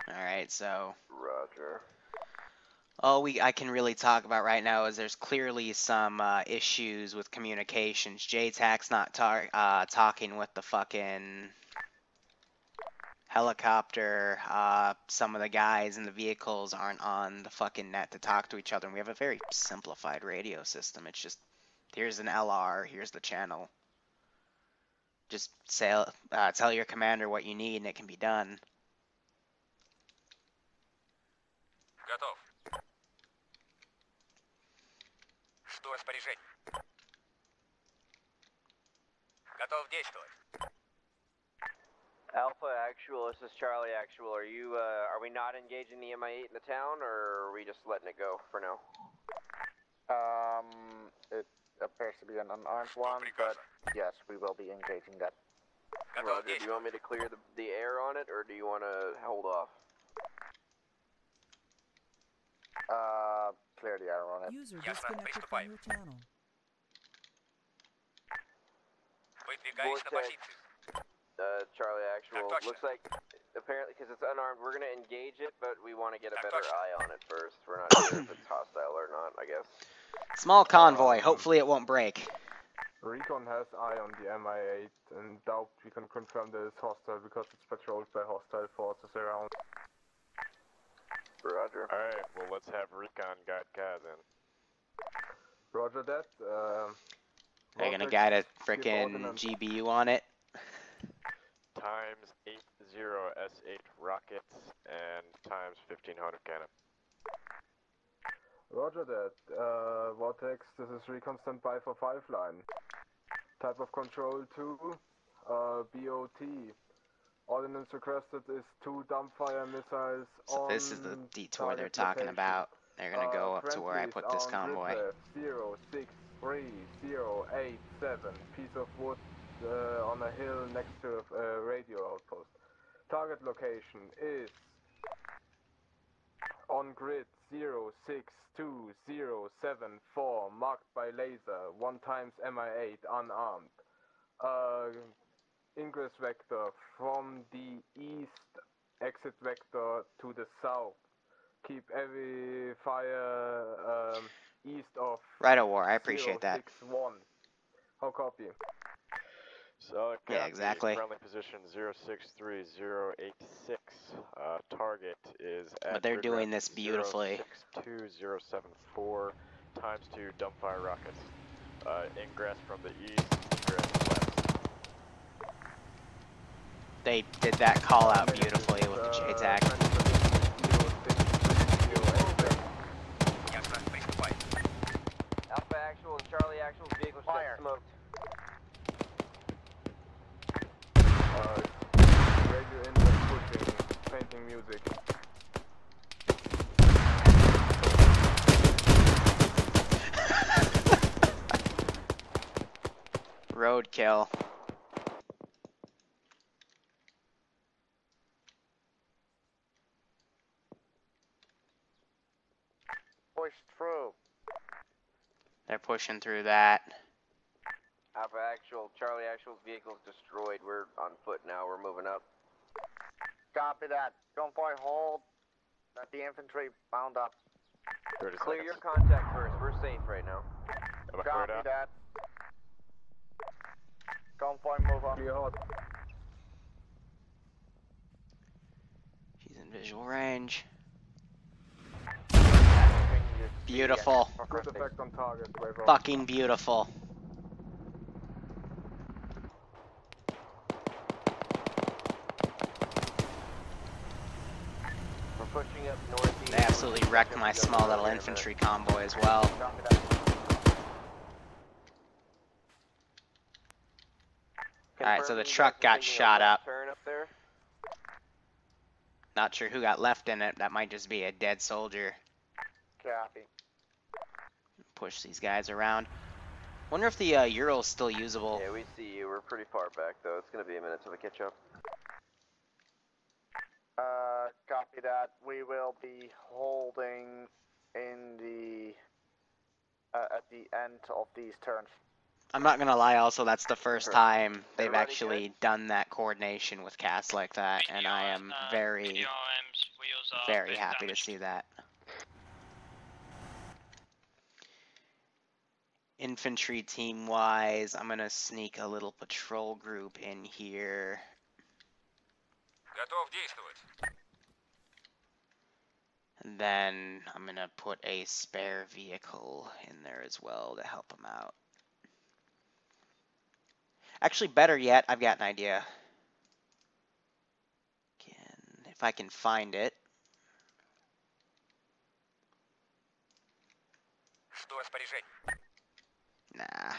Alright, so Roger. all I can really talk about right now is there's clearly some issues with communications. JTAC's not talking with the fucking helicopter. Some of the guys in the vehicles aren't on the fucking net to talk to each other. And we have a very simplified radio system. It's just, here's an LR, here's the channel. Just tell your commander what you need and it can be done. Готов. Жду распоряжений. Готов действовать. Alpha Actual, this is Charlie Actual. Are we not engaging the MI8 in the town, or are we just letting it go for now? It appears to be an unarmed one, but yes, we will be engaging that. Roger, do you want me to clear the air on it, or do you want to hold off? Clear the air on it. User disconnected from your channel. Выдвигаюсь на позицию. Charlie Actual, looks like, apparently, because it's unarmed, we're going to engage it, but we want to get a better eye on it first. We're not sure if it's hostile or not, I guess. Small convoy, hopefully it won't break. Recon has eye on the MI8 and doubt we can confirm that it's hostile because it's patrolled by hostile forces around. Roger. Alright, well let's have Recon guide Kaz in. Roger that. They're gonna guide a frickin' GBU on it. Times 80 S8 rockets and times 1500 cannon. Roger that. Vortex, this is Recon standby for 5 line. Type of control 2, BOT. Ordnance requested is 2 dumbfire missiles. So this is the detour they're talking about. They're gonna go up to where I put this convoy. 063087, piece of wood on a hill next to a radio outpost. Target location is on grid 062074, marked by laser, 1 times MI8 unarmed. Ingress vector from the east, exit vector to the south. Keep every fire east of Right of war, I appreciate that. 061. How copy? So yeah, exactly. Friendly position 063086. Target is at but they're doing this beautifully. 062074 times 2 dumbfire rockets. Ingress from the east, egress west. They did that call out beautifully with the JTAC. Alpha Actual and Charlie Actual's vehicles just smoked. Radio input pushing, painting music. Roadkill. Push through. They're pushing through that. Alpha Actual, Charlie Actual's vehicle's destroyed. We're on foot now. We're moving up. Copy that. Convoy hold. Let the infantry bound up. 30 Clear seconds. your contact first. We're safe right now. Am I Copy cleared out? that. Convoy move on. Clear hot. She's in visual range. Beautiful. Good effect on target. Fucking beautiful. We're pushing up northeast. They absolutely wrecked my small little infantry convoy as well. Alright, so the truck got shot up. Turn up there. Not sure who got left in it. That might just be a dead soldier. Copy. Push these guys around. Wonder if the Euro's still usable. Yeah, we see you. We're pretty far back, though. It's going to be a minute till we catch up. Copy that. We will be holding in the at the end of these turns. I'm not gonna lie, also, that's the first time they've Everybody actually done that coordination with cast like that, and I am very... BDOMs, we Very happy to see that. Infantry team wise, I'm gonna sneak a little patrol group in here. Готов действовать. And then I'm gonna put a spare vehicle in there as well to help them out. Actually, better yet, I've got an idea. If I can find it. Что распоряжение? Nah.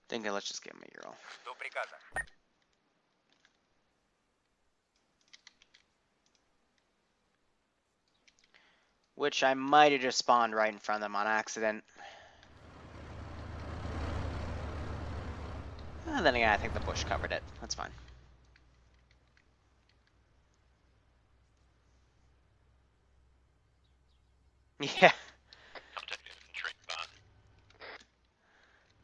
Think let's just give him a Euro. Что приказа? Which I might have just spawned right in front of them on accident. And then again, I think the bush covered it. That's fine. Yeah.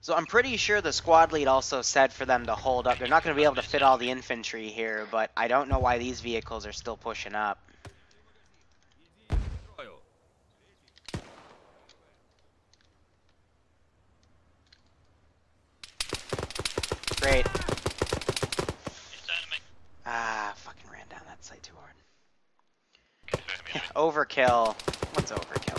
So I'm pretty sure the squad lead also said for them to hold up. They're not going to be able to fit all the infantry here, but I don't know why these vehicles are still pushing up. Great. Ah, fucking ran down that site too hard. Overkill. What's overkill?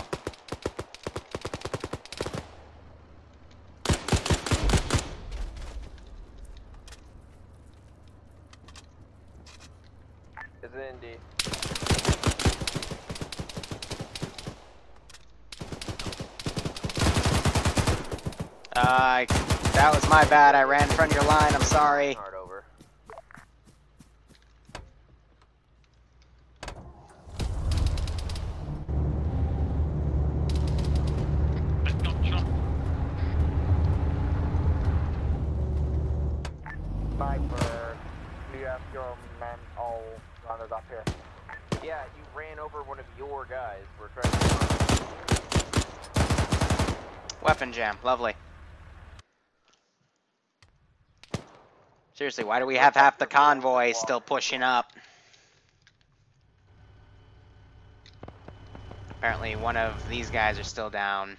Is it indeed? That was my bad. I ran in front of your line. I'm sorry. Hard over. Sniper, do you have your men all rounded up here? Yeah, you ran over one of your guys. We're trying to... Weapon jam. Lovely. Seriously, why do we have half the convoy still pushing up? Apparently one of these guys are still down.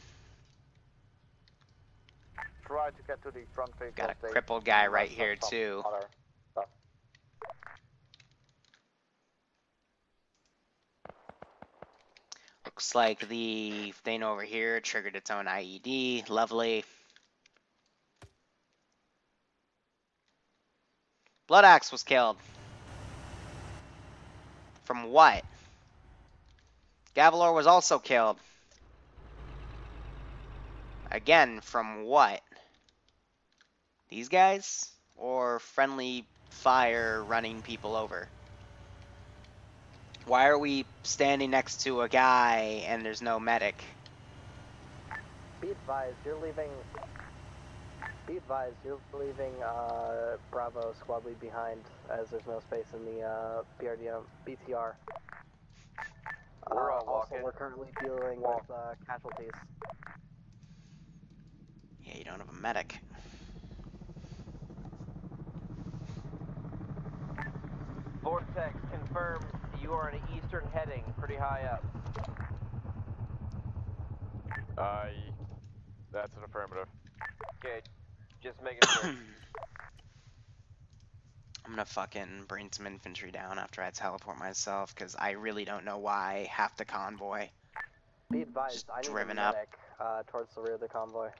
Try to get to the front vehicle. Got a station. crippled guy right here too. Other stuff. Looks like the thing over here triggered its own IED. Lovely. Blood Axe was killed. From what? Gavalor was also killed. Again, from what? These guys? Or friendly fire running people over? Why are we standing next to a guy and there's no medic? Be advised, you're leaving. Be advised, you're leaving Bravo squad lead behind, as there's no space in the BTR. We're all also, walking. we're currently dealing with casualties. Yeah, you don't have a medic. Vortex, confirm you are on an eastern heading, pretty high up. That's an affirmative. Okay, just making sure. I'm gonna fucking bring some infantry down after I teleport myself, because I really don't know why half the convoy Be advised, just I need driven a up. medic towards the rear of the convoy.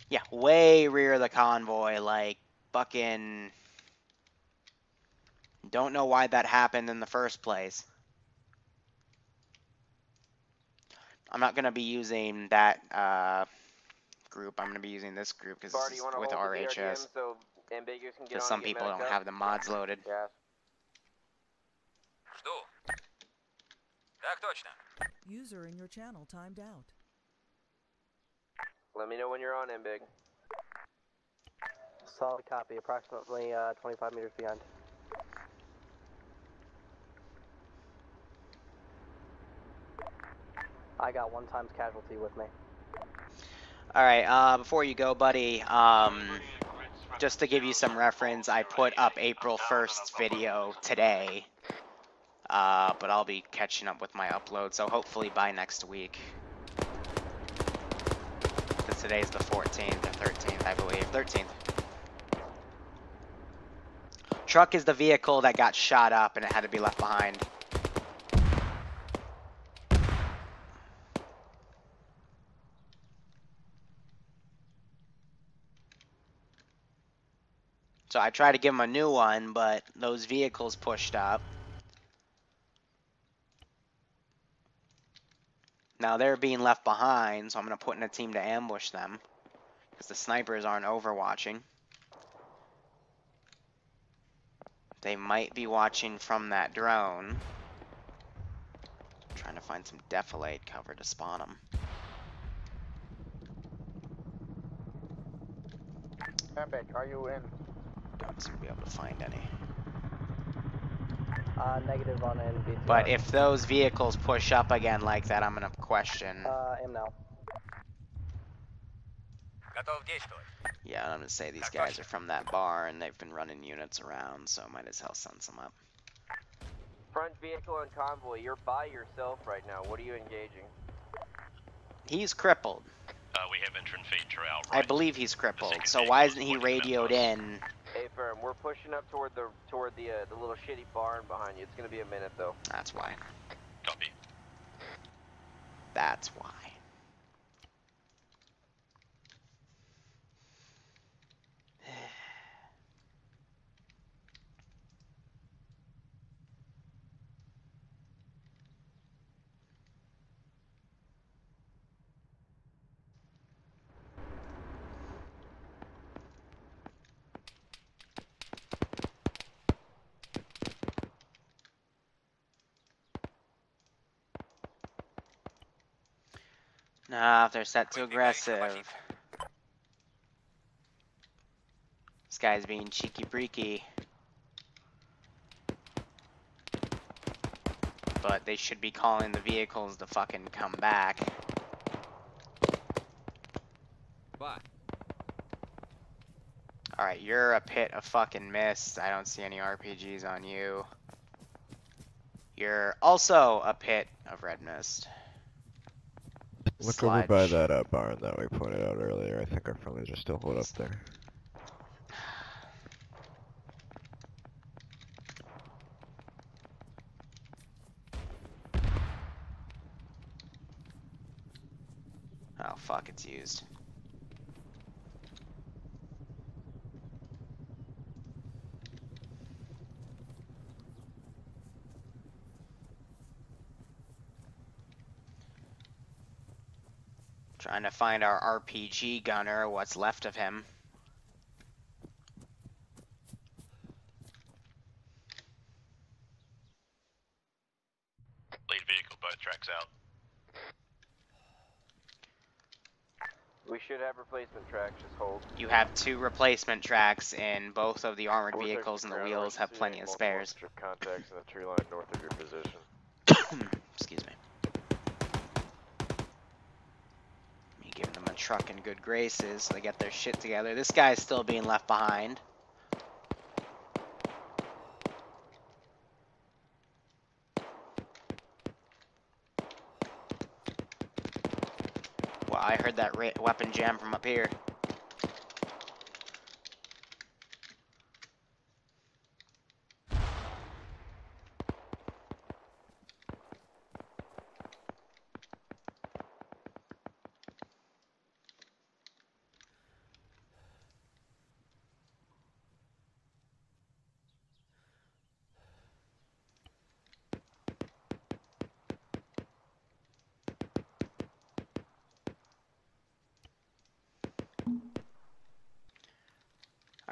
Yeah, way rear of the convoy, like fucking don't know why that happened in the first place. I'm not gonna be using that group. I'm gonna be using this group because Barty, this you is want to with hold the RHS. DRDM so Ambiguous can get Because on some and get people don't medic have up? the mods loaded. Yeah. Жду. Так точно. User in your channel timed out. Let me know when you're on, Ambig. Solid copy, approximately 25 meters behind. I got 1 times casualty with me. All right. Before you go, buddy. Just to give you some reference, I put up April 1st's video today. But I'll be catching up with my upload, so hopefully by next week. Because today's the 14th or 13th, I believe. 13th. Truck is the vehicle that got shot up and it had to be left behind. So I tried to give him a new one, but those vehicles pushed up. Now they're being left behind, so I'm going to put in a team to ambush them. Because the snipers aren't overwatching. They might be watching from that drone. Trying to find some defilade cover to spawn them. Epic, are you in? Don't seem to be able to find any. Negative on NBTR. But if those vehicles push up again like that, I'm gonna question. Am now. Готов действовать. Yeah, I'm gonna say these guys are from that bar and they've been running units around, so I might as well send some up. Front vehicle and convoy, you're by yourself right now. What are you engaging? He's crippled. We have infantry out I right. believe he's crippled. So why isn't he radioed in? Hey, firm, we're pushing up toward the little shitty barn behind you. It's gonna be a minute though. That's why. Copy. That's why. Nah, if they're set too aggressive. This guy's being cheeky-breaky. But they should be calling the vehicles to fucking come back. Alright, you're a pit of fucking mist. I don't see any RPGs on you. You're also a pit of red mist. Look over by that barn that we pointed out earlier. I think our friendlies are still holed up there. Oh fuck, it's used. Trying to find our RPG gunner, what's left of him. Lead vehicle, both tracks out. We should have replacement tracks. Just hold. You have 2 replacement tracks in both of the armored Vortex vehicles, and the ground wheels have emergency, plenty of multiple spares. strip contacts in the tree line north of your position. Excuse me. Me giving them a truck in good graces so they get their shit together. This guy's still being left behind. Well, I heard that weapon jam from up here.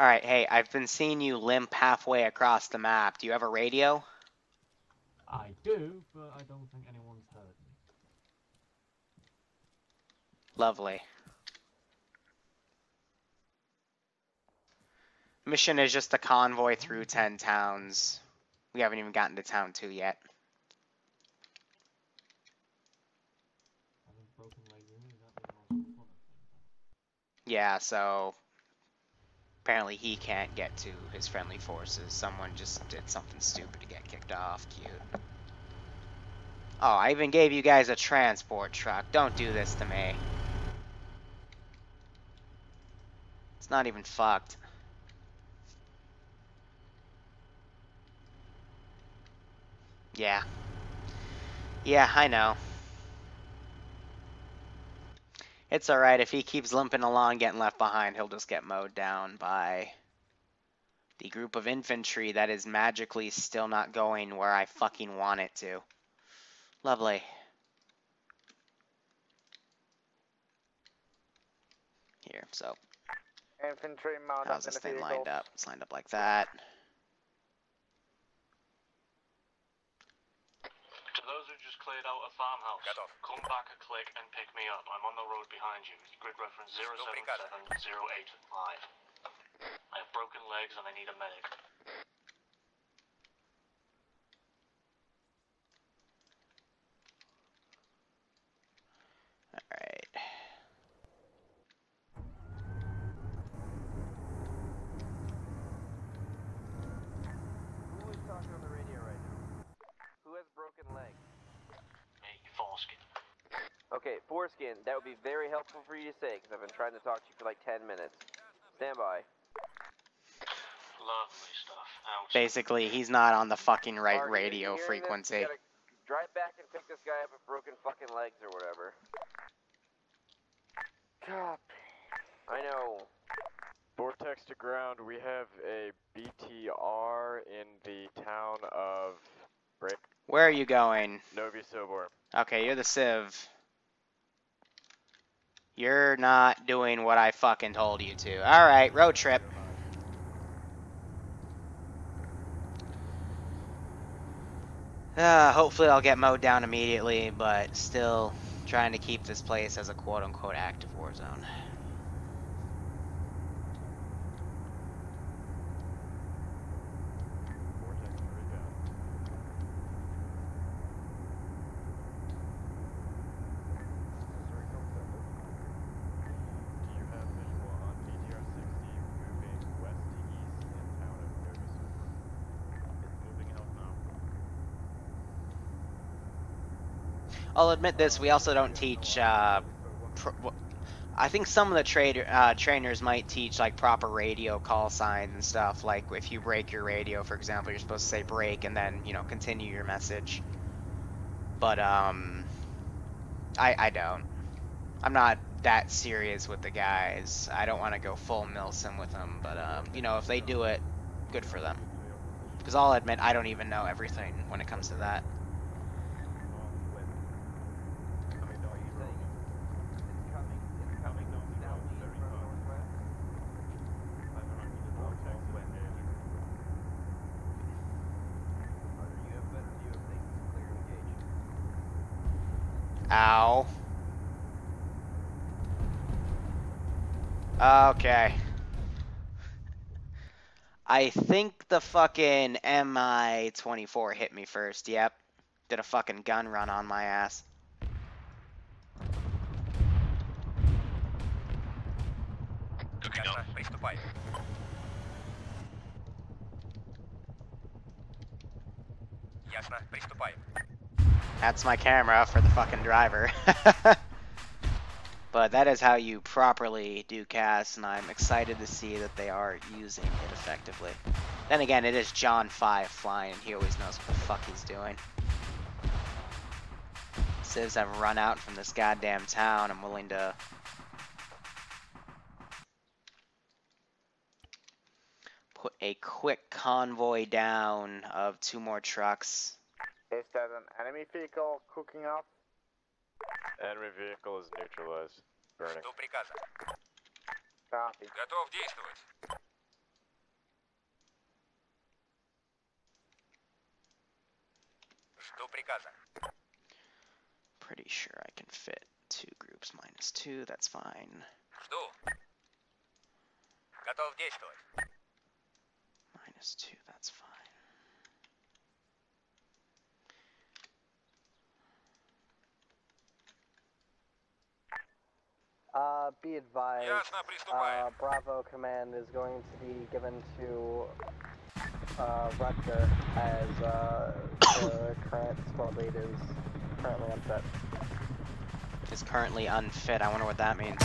Alright, hey, I've been seeing you limp halfway across the map. Do you have a radio? I do, but I don't think anyone's heard me. Lovely. Mission is just a convoy through 10 towns. We haven't even gotten to town 2 yet. Having broken leg room, is that the most fun of things? Yeah, so Apparently he can't get to his friendly forces. Someone just did something stupid to get kicked off. Cute. Oh, I even gave you guys a transport truck. Don't do this to me. It's not even fucked. Yeah. Yeah, I know. It's alright. If he keeps limping along, getting left behind, he'll just get mowed down by the group of infantry that is magically still not going where I fucking want it to. Lovely. Here, so. Infantry mount up How's in this the thing vehicle. lined up? It's lined up like that. To those who just cleared out a farmhouse, come back a click and pick me up. I'm on the road behind you. Grid reference 077085. I have broken legs and I need a medic. Alright. Who is talking on the radio right now? Who has broken legs? Hey, foreskin. Okay, foreskin, that would be very helpful for you to say, because I've been trying to talk to you for like 10 minutes. Stand by. Lovely stuff. Out. Basically, he's not on the fucking right Marty, radio frequency. You gotta drive back and pick this guy up with broken fucking legs or whatever. Copy. I know. Vortex to ground, we have a BTR in the town of Break. Where are you going? Novi Sobor. Okay, you're the Civ. You're not doing what I fucking told you to. Alright, road trip. Hopefully I'll get mowed down immediately, but still trying to keep this place as a quote-unquote active war zone. I'll admit this, we also don't teach, I think some of the trainers might teach, like, proper radio call signs and stuff, like, if you break your radio, for example, you're supposed to say break and then, you know, continue your message. But, I don't. I'm not that serious with the guys. I don't want to go full milsim with them, but, you know, if they do it, good for them. Because I'll admit, I don't even know everything when it comes to that. Ow. Okay. I think the fucking MI-24 hit me first, yep. Did a fucking gun run on my ass. Ясно, приступай. Ясно, приступай. That's my camera for the fucking driver. But that is how you properly do casts, and I'm excited to see that they are using it effectively. Then again, it is John 5 flying. He always knows what the fuck he's doing. Civs have run out from this goddamn town. I'm willing to put a quick convoy down of 2 more trucks. Is that an enemy vehicle cooking up? Enemy vehicle is neutralized. Burning. Жду приказа. Copy. Готов действовать. Жду приказа. Pretty sure I can fit 2 groups minus 2, that's fine. Жду. Готов действовать. Minus 2, that's fine. Be advised, Bravo Command is going to be given to Rutger as the current squad lead is currently unfit. Is currently unfit. I wonder what that means.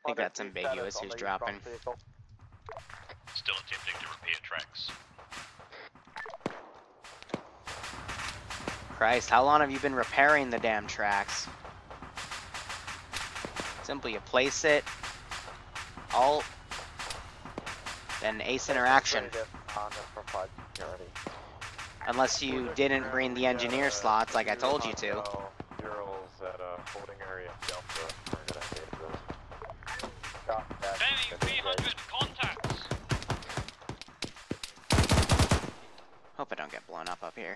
I think that's ambiguous. Who's dropping? Still attempting to repair tracks. Christ, how long have you been repairing the damn tracks? Simply you place it, alt, then ace interaction. Unless you didn't bring the engineer slots like I told you to. Murals at a holding area Delta. We're gonna engage those. Sending 300 contacts. Hope I don't get blown up here.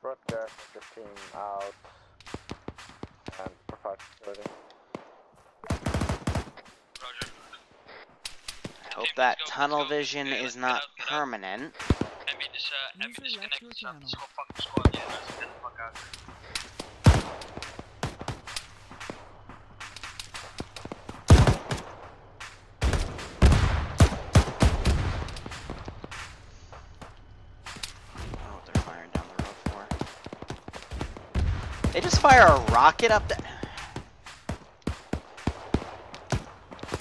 Rutger, your team out. And provide security. I hope that tunnel vision is not permanent. User left your channel. They just fire a rocket up the...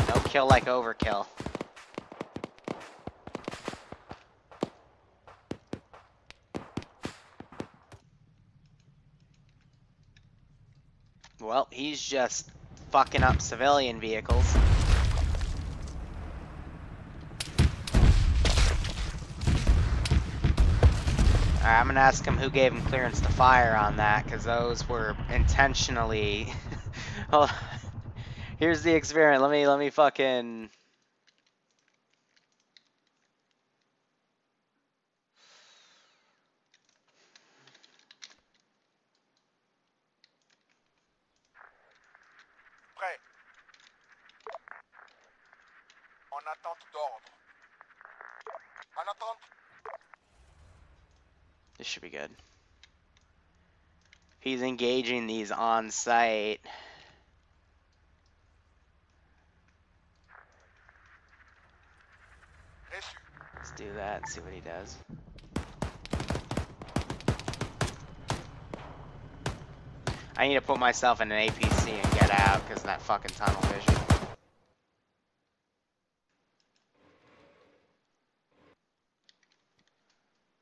No kill like overkill. Well, he's just fucking up civilian vehicles. Alright, I'm gonna ask him who gave him clearance to fire on that, because those were intentionally... Hold on. Here's the experiment. Let me fucking... Prêt. En attente d'ordre. En attente. This should be good. He's engaging these on site. Let's do that and see what he does. I need to put myself in an APC and get out because of that fucking tunnel vision.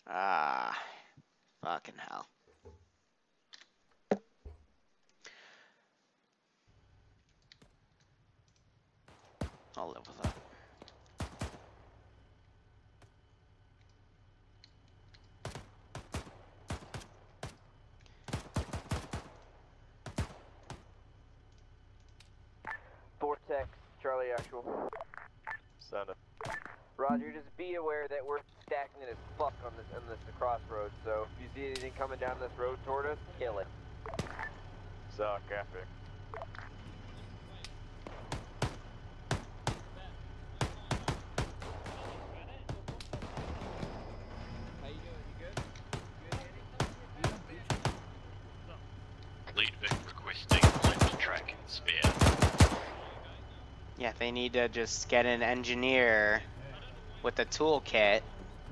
Ah, fucking hell. I'll live with that. Vortex, Charlie actual. Send it. Roger, just be aware that we're stacking it as fuck on this crossroads, so if you see anything coming down this road toward us, kill it. Copy. Lead Vic requesting left track spare. Yeah, they need to just get an engineer with the toolkit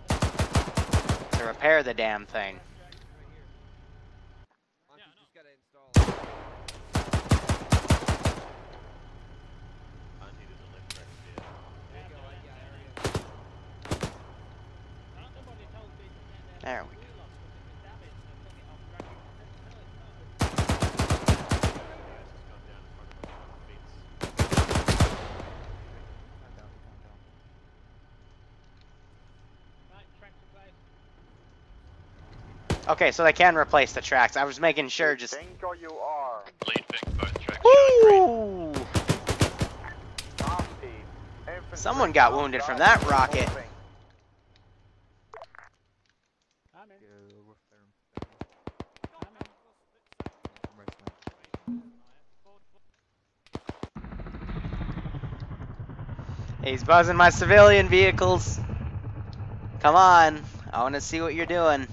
to repair the damn thing. There we go. Okay, so they can replace the tracks. I was making sure just... Think or you are. Lead Vic, both tracks. Woo! Someone got wounded from that rocket. He's buzzing my civilian vehicles. Come on, I want to see what you're doing.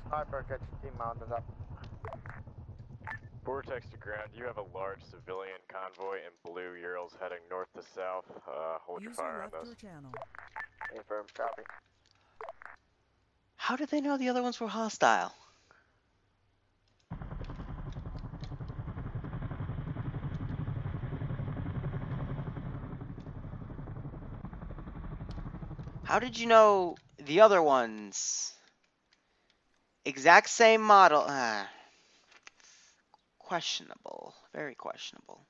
Sniper, get your team mounted up. Vortex to ground, you have a large civilian convoy in blue Urals heading north to south. Hold your fire on those. Affirm, copy. How did they know the other ones were hostile? How did you know the other ones? Exact same model. Questionable. Very questionable.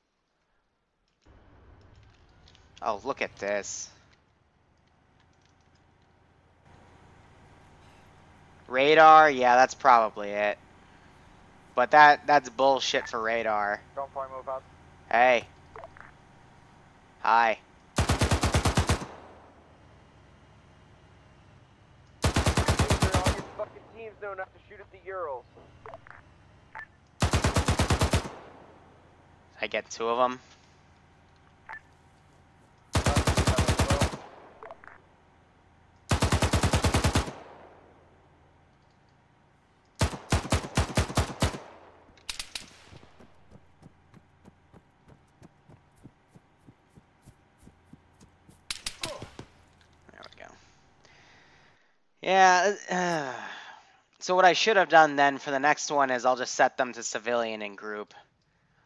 Oh, look at this. Radar? Yeah, that's probably it. But that's bullshit for radar. Gunfire, move out. Hey. Hi. Make sure all your fucking teams know not to shoot at the Urals. I get 2 of them. Yeah, so what I should have done then for the next one is I'll just set them to civilian in group.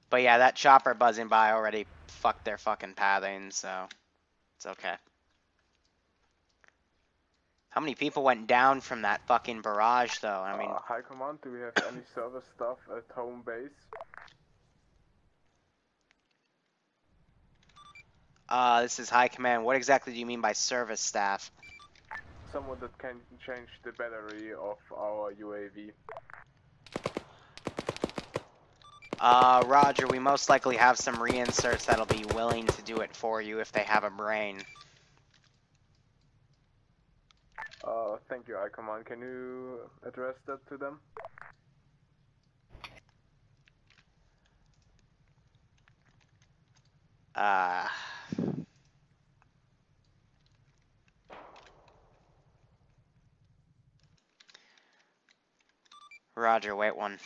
But yeah, that chopper buzzing by already fucked their fucking pathing, so it's okay. How many people went down from that fucking barrage, though? I mean... High Command, do we have any service staff at home base? This is High Command. What exactly do you mean by service staff? Someone that can change the battery of our UAV. Roger, we most likely have some reinserts that'll be willing to do it for you if they have a brain. Thank you, High Command. Can you address that to them? Roger, wait one.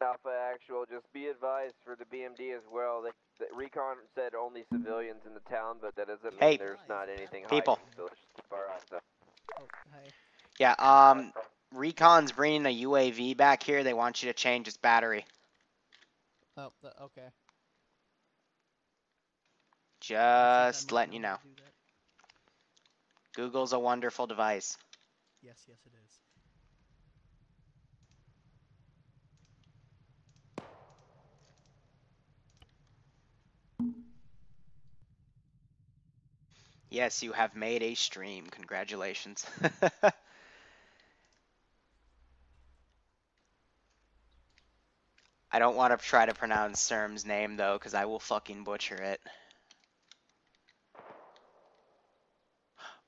Alpha Actual, just be advised for the BMD as well. The recon said only civilians in the town, but that doesn't mean there's not anything people. hiding, so let's just keep our eyes up. Oh, hi. Yeah, Recon's bringing a UAV back here. They want you to change its battery. Oh, okay. Just letting you know. Google's a wonderful device. Yes, yes it is. Yes, you have made a stream. Congratulations. I don't want to try to pronounce Serm's name, though, because I will fucking butcher it.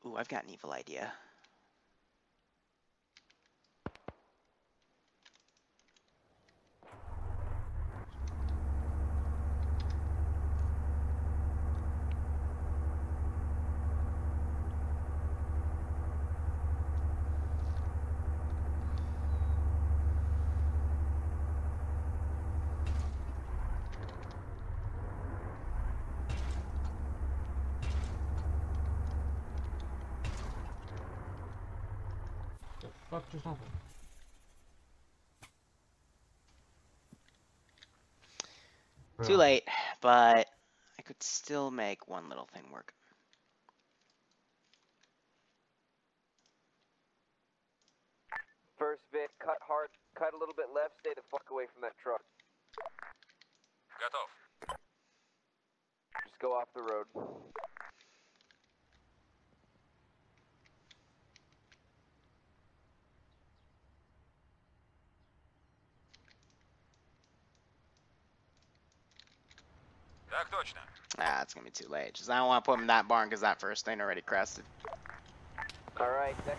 Ooh, I've got an evil idea. What just happened? Too late, but I could still make one little thing work. First bit, cut hard, cut a little bit left, stay the fuck away from that truck. Get off. Just go off the road. Так точно. Ah, it's gonna be too late. Just I don't want to put him in that barn because that first thing already crested. Alright, that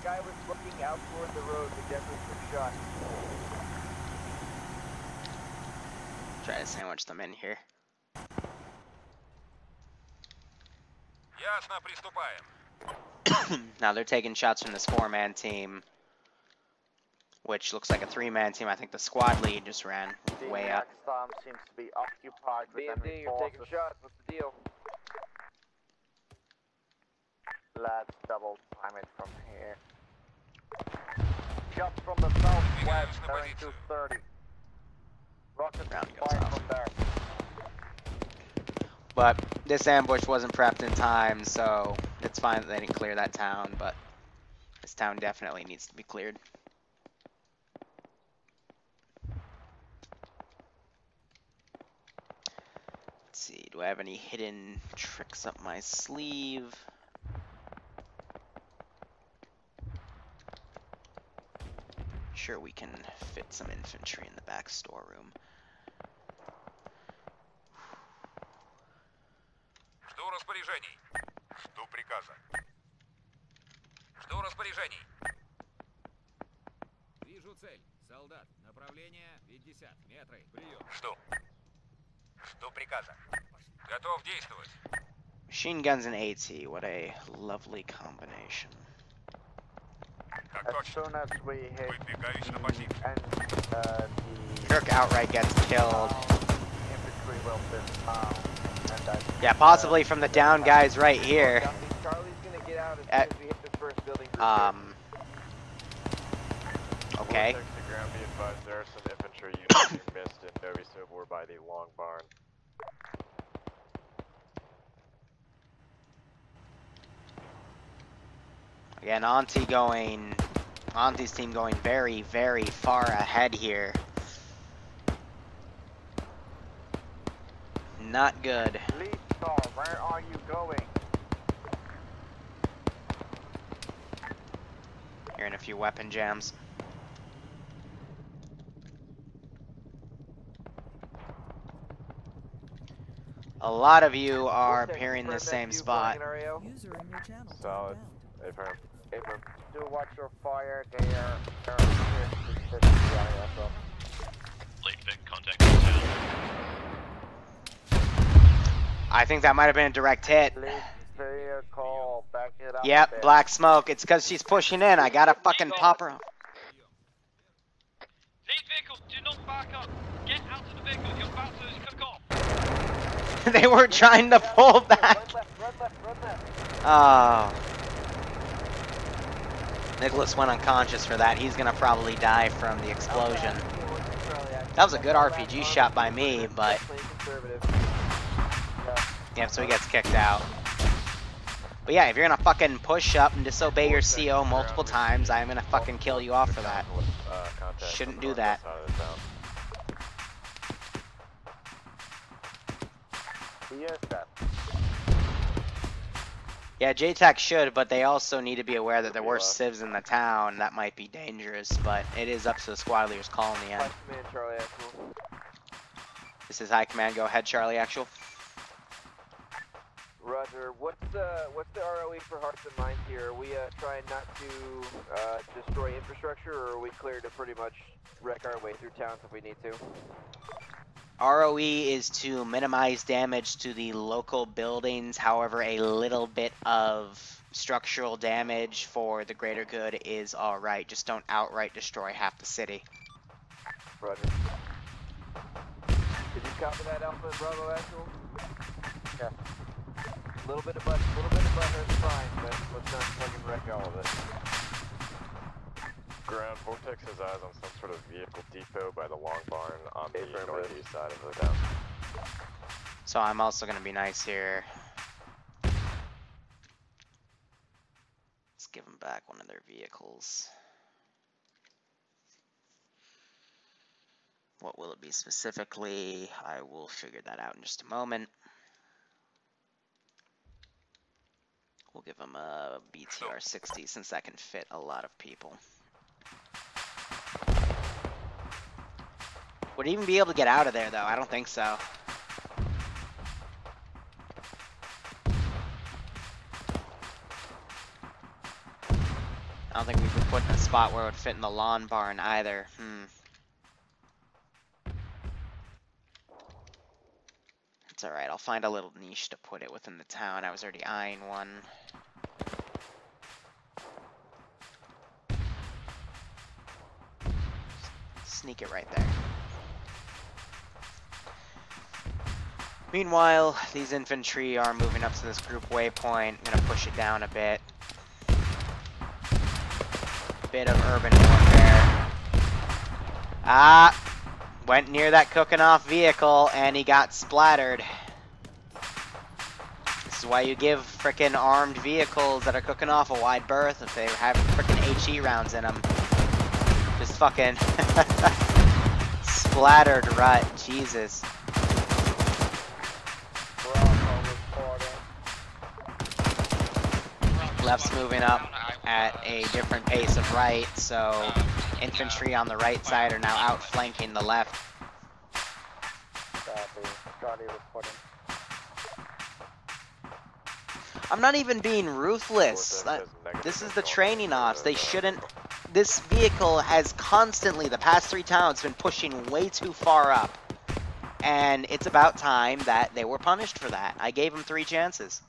guy was looking out toward the road to get some shots. Try to sandwich them in here. Ясно, приступаем. Now they're taking shots from this 4-man team, which looks like a 3-man team. I think the squad lead just ran way up. The Axstam seems to be occupied with BMD, enemy you're taking forces. shots. What's the deal? Let's double time it from here. Shots from the southwest, heading to 30. Rocket fire from there. But this ambush wasn't prepped in time, so it's fine that they didn't clear that town, but this town definitely needs to be cleared. Let's see, do I have any hidden tricks up my sleeve? Sure, we can fit some infantry in the back storeroom. Жду распоряжений. Жду приказа. Жду распоряжений. Вижу цель. Солдат. Направление 50 метры. Прием. Жду. Жду приказа. Готов действовать. Machine guns and AT, what a lovely combination. As soon as we hit Выдвигаюсь на позицию. the Kirk outright gets killed. infantry will dismount, and then Yeah, possibly from the down guys right here. Charlie's gonna get out as soon as we hit this first building. Okay. Vortex to ground, be advised there are some infantry units being missed in Novi Sobor by the long barn. Again, Auntie's team going very, very far ahead here. Not good. Lethal, where are you going? Hearing a few weapon jams. A lot of you are appearing in the same spot. User in your channel. Solid. Affirm. Do watch your fire, they are Late Vic, contact in town. I think that might have been a direct hit. Vehicle, back it up. Yep, black smoke. It's because she's pushing in. I gotta fucking pop her off. Lead vehicle, do not back up. Get out of the vehicle. You're about to cook off. They were trying to pull back. Run left. Oh. Nicholas went unconscious for that. He's gonna probably die from the explosion. That was a good RPG shot by me, but... Yeah, so he gets kicked out. But yeah, if you're gonna fucking push up and disobey your CO multiple times, I'm gonna fucking kill you off for that. Shouldn't do that. Yes, that. Yeah, JTAC should, but they also need to be aware that there were civs in the town. That might be dangerous, but it is up to the squad leader's call in the end. Command, Charlie Actual. This is High Command. Go ahead, Charlie Actual. Roger. What's the ROE for hearts and minds here? Are we trying not to destroy infrastructure, or are we clear to pretty much wreck our way through towns if we need to? ROE is to minimize damage to the local buildings. However, a little bit of structural damage for the greater good is alright. Just don't outright destroy half the city. Roger. Did you copy that, Alpha and Bravo Actual? Yeah. A little bit of butt hurt's fine, but let's not fucking wreck all of it. Ground, Vortex has eyes on some sort of vehicle depot by the long barn on the northeast side of the town. So I'm also going to be nice here. Let's give them back one of their vehicles. What will it be specifically? I will figure that out in just a moment. We'll give them a BTR 60 since that can fit a lot of people. Would he even be able to get out of there, though? I don't think so. I don't think we could put in a spot where it would fit in the lawn barn either. It's alright, I'll find a little niche to put it within the town. I was already eyeing one. Sneak it right there. Meanwhile, these infantry are moving up to this group waypoint. I'm gonna push it down a bit. Bit of urban warfare. Ah! Went near that cooking off vehicle and he got splattered. This is why you give frickin' armed vehicles that are cooking off a wide berth if they have frickin' HE rounds in them. Just fucking splattered rut. Jesus. Left's moving up at a different pace of right, so infantry on the right side are now outflanking the left. I'm not even being ruthless. This is the training ops. They shouldn't... This vehicle has constantly, the past 3 towns, been pushing way too far up. And it's about time that they were punished for that. I gave them 3 chances.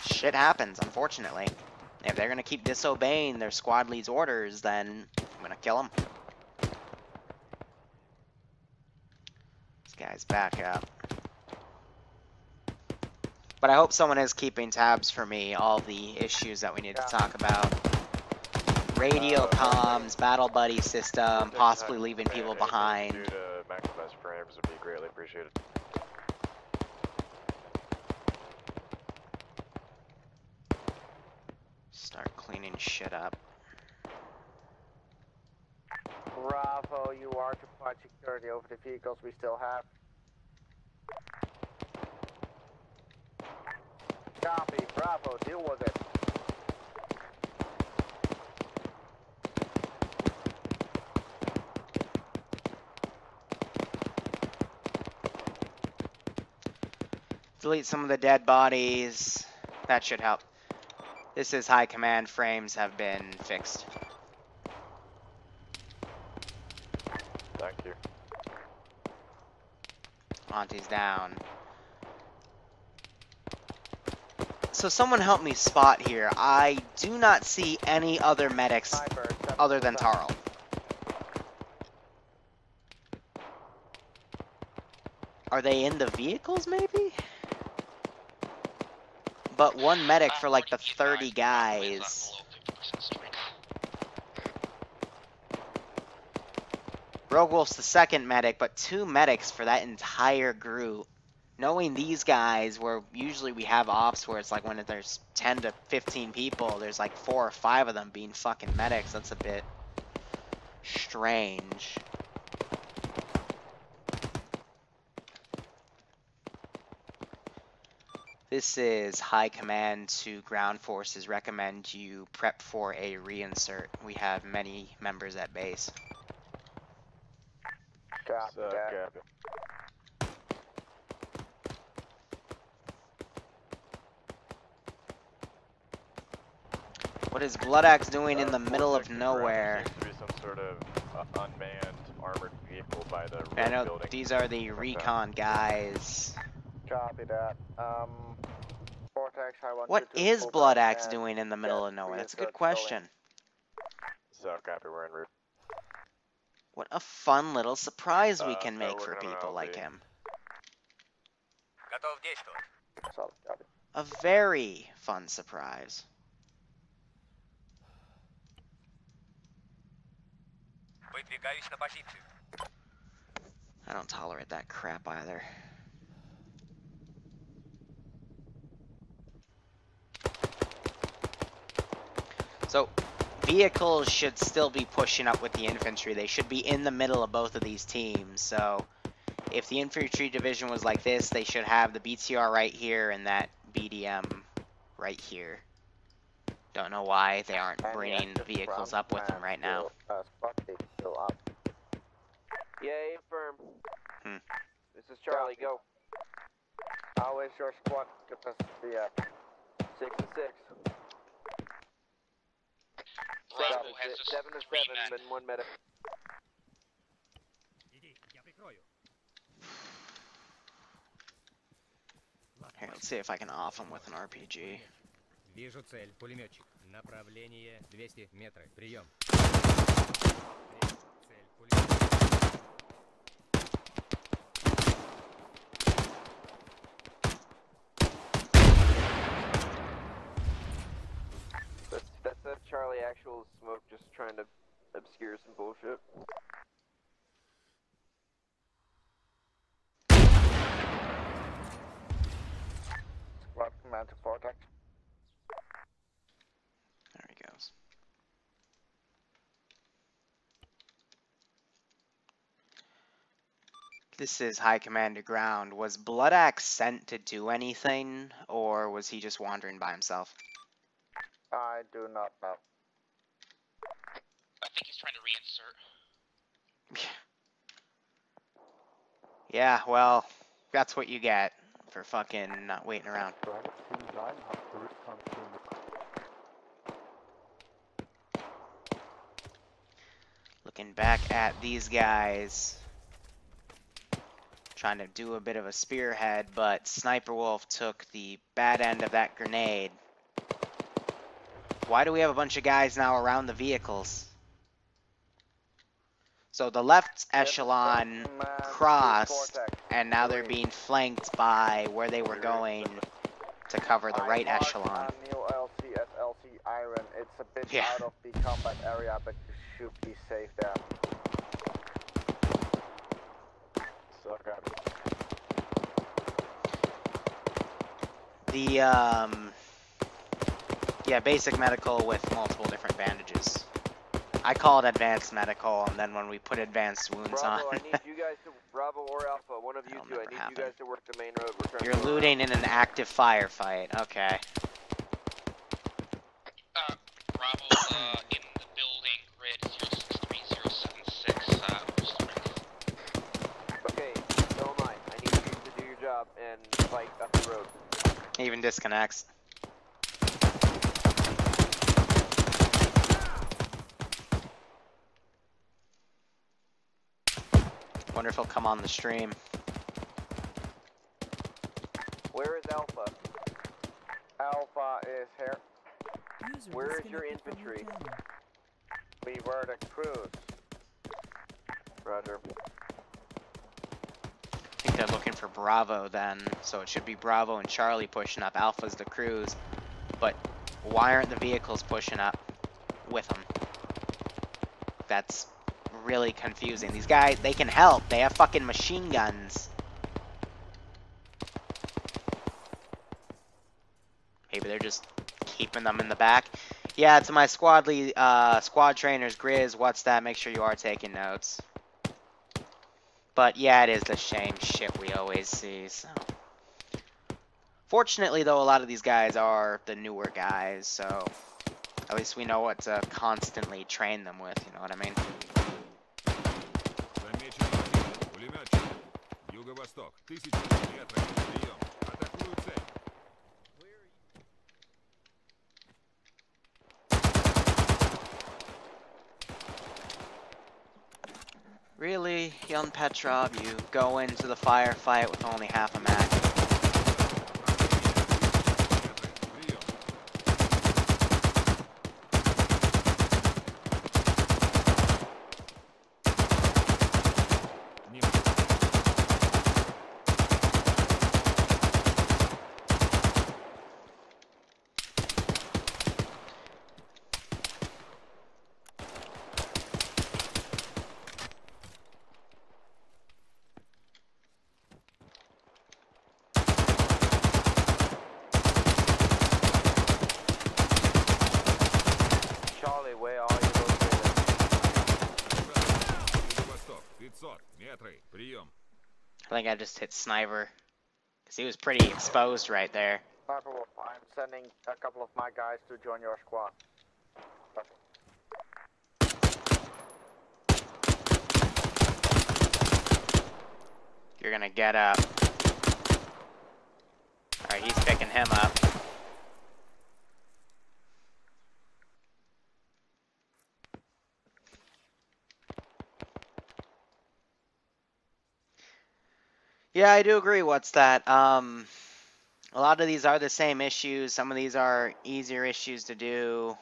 Shit happens, unfortunately. If they're gonna keep disobeying their squad lead's orders, then I'm gonna kill them. This guy's back up. But I hope someone is keeping tabs for me, all the issues that we need to talk about. Radio comms, battle buddy system, possibly leaving people behind. To maximize frames would be greatly appreciated. Start cleaning shit up. Bravo, you are to provide security over the vehicles we still have. Copy, Bravo, deal with it. Delete some of the dead bodies. That should help. This is high command, frames have been fixed. Thank you. Auntie's down. So someone help me spot here. I do not see any other medics other than Tarl. Are they in the vehicles, maybe? But one medic for like the 30 guys. Rogue Wolf's the second medic, but 2 medics for that entire group. Knowing these guys, where usually we have ops where it's like when there's 10 to 15 people, there's like 4 or 5 of them being fucking medics. That's a bit strange. This is high command to ground forces. Recommend you prep for a reinsert. We have many members at base. Copy that. What is Blood Axe doing in the middle of nowhere? Seems to be some sort of unmanned armored vehicle by the I know building. these are the recon guys. Copy that. Vortex, I want What you to is pull Blood back Axe and doing in the middle of nowhere? That's a good question. So copy, we're en route. What a fun little surprise we can make for people like him. Готов действовать. Solid, copy. A very fun surprise. Выдвигаюсь на позицию. I don't tolerate that crap either. So, vehicles should still be pushing up with the infantry. They should be in the middle of both of these teams. So, if the infantry division was like this, they should have the BTR right here and that BDM right here. Don't know why they aren't bringing the vehicles up with them right now. Spot still up. Yeah, affirm. This is Charlie, go. How is your squad capacity at? 6 to 6. Bravo has just 7 to 7 men. and 1 medic. Here, let's see if I can off him with an RPG. Вижу цель, пулеметчик. Направление 200 метров. Прием. Цель, пулеметчик. That's a Charlie actual smoke just trying to obscure some bullshit. Squad command to Vortex. There he goes. This is High Command to Ground. Was Bloodaxe sent to do anything, or was he just wandering by himself? I do not know. I think he's trying to reinsert. Yeah, well, that's what you get for fucking not waiting around. Looking back at these guys, trying to do a bit of a spearhead, but Sniper Wolf took the bad end of that grenade. Why do we have a bunch of guys now around the vehicles? So the left echelon crossed, and now they're being flanked by where they were going to cover the right echelon. New LC at LC Iron. It's a bit out of the combat area, but you should be safe there. The yeah, basic medical with multiple different bandages. I call it advanced medical, and then when we put advanced wounds Bravo, on. I need you guys to, Bravo or Alpha, one of you two, I need you guys to work the main road. We're trying You're to looting in an active firefight. Okay. Bravo, in the building, grid 063076, Okay, so am I. I need you to do your job and fight up the road. Even disconnects. Wonder if he'll come on the stream. Where is Alpha? Alpha is here. Where is your infantry? We were the crews. Roger. I think they're looking for Bravo then, so it should be Bravo and Charlie pushing up. Alpha's the crews, but why aren't the vehicles pushing up with them? That's really confusing. These guys, they can help. They have fucking machine guns. Maybe they're just keeping them in the back. Yeah, to my squad trainers, Grizz, what's that? Make sure you are taking notes. But yeah, it is the same shit we always see, so. Fortunately, though, a lot of these guys are the newer guys, so at least we know what to constantly train them with, you know what I mean? Юго-восток, 1000 метров. Прием. Атакую цель. Really, young Petrov, you go into the firefight with only half a mag. I think I just hit Sniper, because he was pretty exposed right there. Sniper Wolf, I'm sending a couple of my guys to join your squad. You're gonna get up. Alright, he's picking him up. Yeah, I do agree. What's that? A lot of these are the same issues. Some of these are easier issues to do,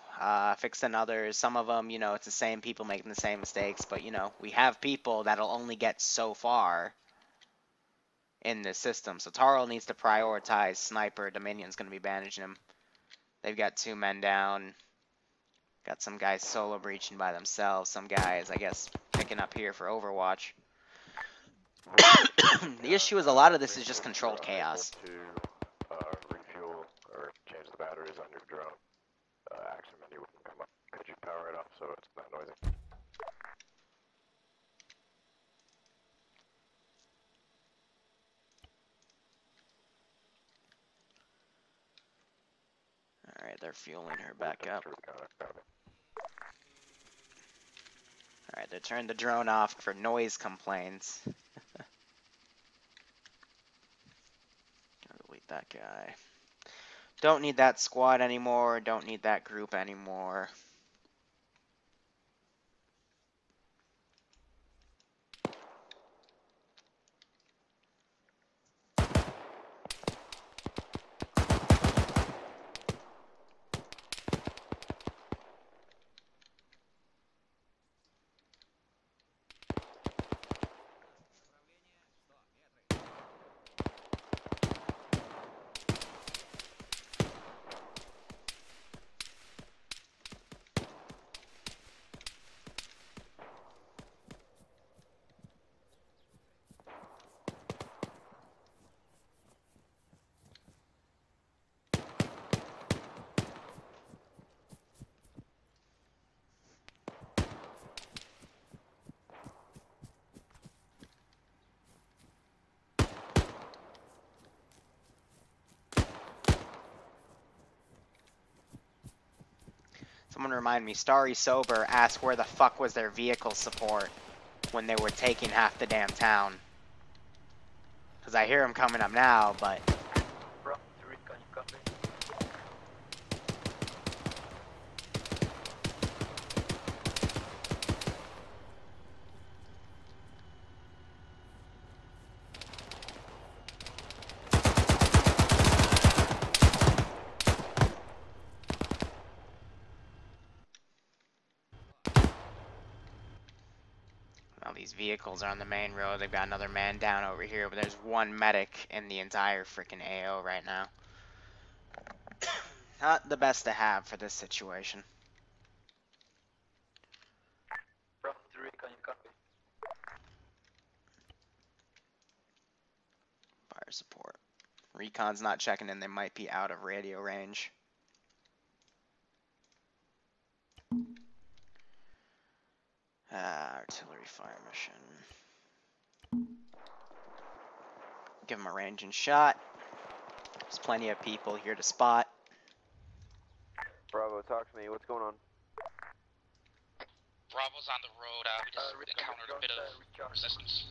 fix than others. Some of them, you know, it's the same people making the same mistakes. But, you know, we have people that'll only get so far in this system. So Taro needs to prioritize Sniper. Dominion's going to be bandaging him. They've got 2 men down. Got some guys solo breaching by themselves. Some guys, I guess, picking up here for Overwatch. The issue is a lot of this is just controlled chaos. To refuel or change the batteries on your drone. Action menu wouldn't come up. Could you power it off so it's not noisy? Alright, they're fueling her back up. Alright, they turned the drone off for noise complaints. Gotta delete that guy. Don't need that squad anymore. Don't need that group anymore. Someone remind me, Starry Sober asked where the fuck was their vehicle support when they were taking half the damn town. Because I hear them coming up now, but... These vehicles are on the main road. They've got another man down over here, but there's one medic in the entire freaking AO right now. Not the best to have for this situation. Bravo 3, can you copy? Fire support. Recon's not checking in. They might be out of radio range. Artillery fire mission. Give him a range and shot. There's plenty of people here to spot. Bravo, talk to me. What's going on? Bravo's on the road. We just encountered a bit of resistance.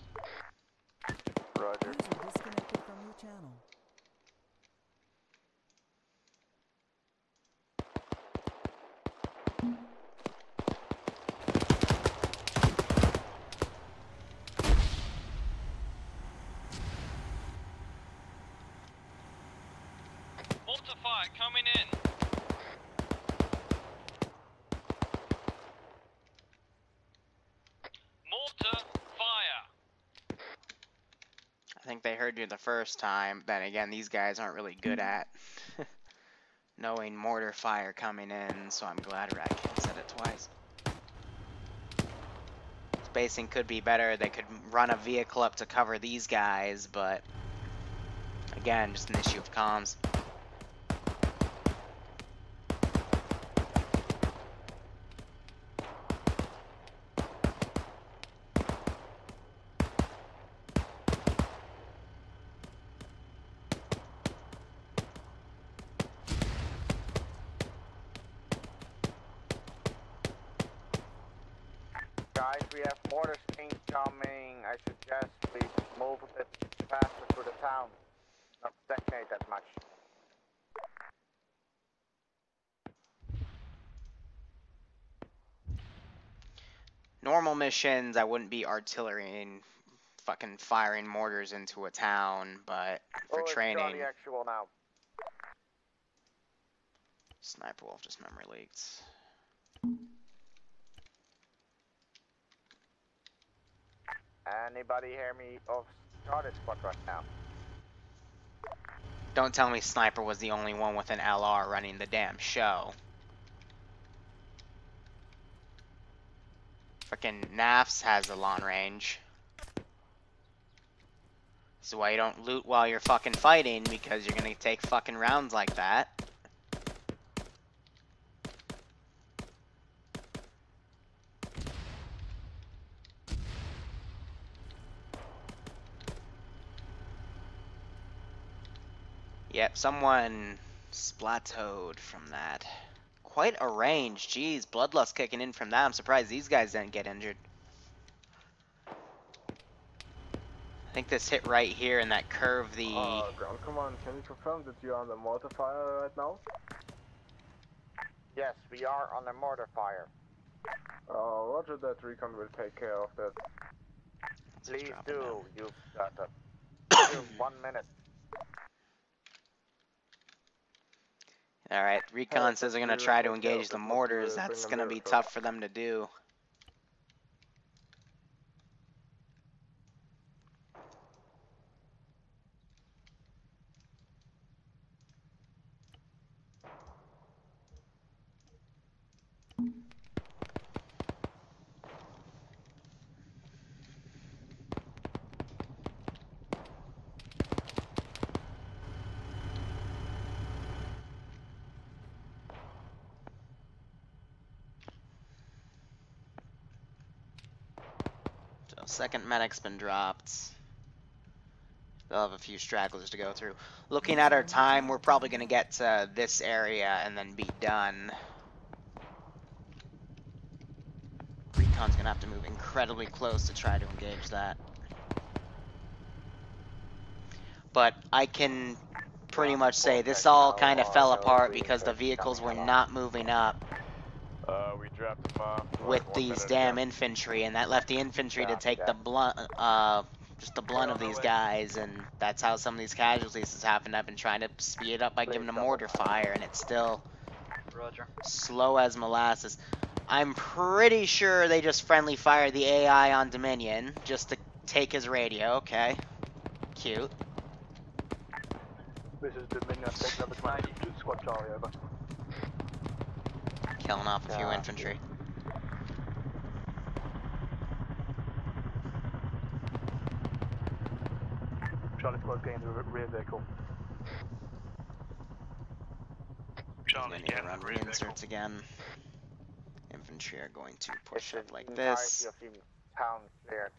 Roger. User disconnected from your channel. Mortar fire coming in. Mortar fire. I think they heard you the first time. Then again, these guys aren't really good at knowing mortar fire coming in, so I'm glad Ratkin said it twice. Spacing could be better. They could run a vehicle up to cover these guys, but again, just an issue of comms. Guys, we have mortar incoming. I suggest we move a bit town. Not stagnate that much. Normal missions, I wouldn't be artillery and fucking firing mortars into a town, but for training. Charlie actual now. Sniper Wolf just memory leaked. Anybody hear me of Charlie Squad right now? Don't tell me Sniper was the only one with an LR running the damn show. Frickin' NAFS has a long range. This is why you don't loot while you're fucking fighting, because you're gonna take fucking rounds like that. Yep, someone splattered from that. Quite a range, jeez. Bloodlust kicking in from that. I'm surprised these guys didn't get injured. I think this hit right here in that curve, the... Ground command, can you confirm that you are under mortar fire right now? Yes, we are on a mortar fire. Roger that, Recon will take care of that. Please do, you got 1 minute. Alright, Recon says they're going to try to engage the mortars. That's going to be tough for them to do. Second medic's been dropped. They'll have a few stragglers to go through. Looking at our time, we're probably going to get to this area and then be done. Recon's going to have to move incredibly close to try to engage that. But I can pretty much say this all kind of fell apart because the vehicles were not moving up. We dropped them off. With these damn infantry, and that left the infantry to take the blunt, just the blunt of these guys, and that's how some of these casualties has happened. I've been trying to speed it up by giving them mortar fire, and it's still slow as molasses. I'm pretty sure they just friendly fired the AI on Dominion just to take his radio. Okay, cute. This is Dominion. Taking up the command. Squad Charlie over. Killing off a few infantry. Charlie Squad getting the rear vehicle. Charlie, need to run reinserts again. Infantry are going to push up like this. Town cleared.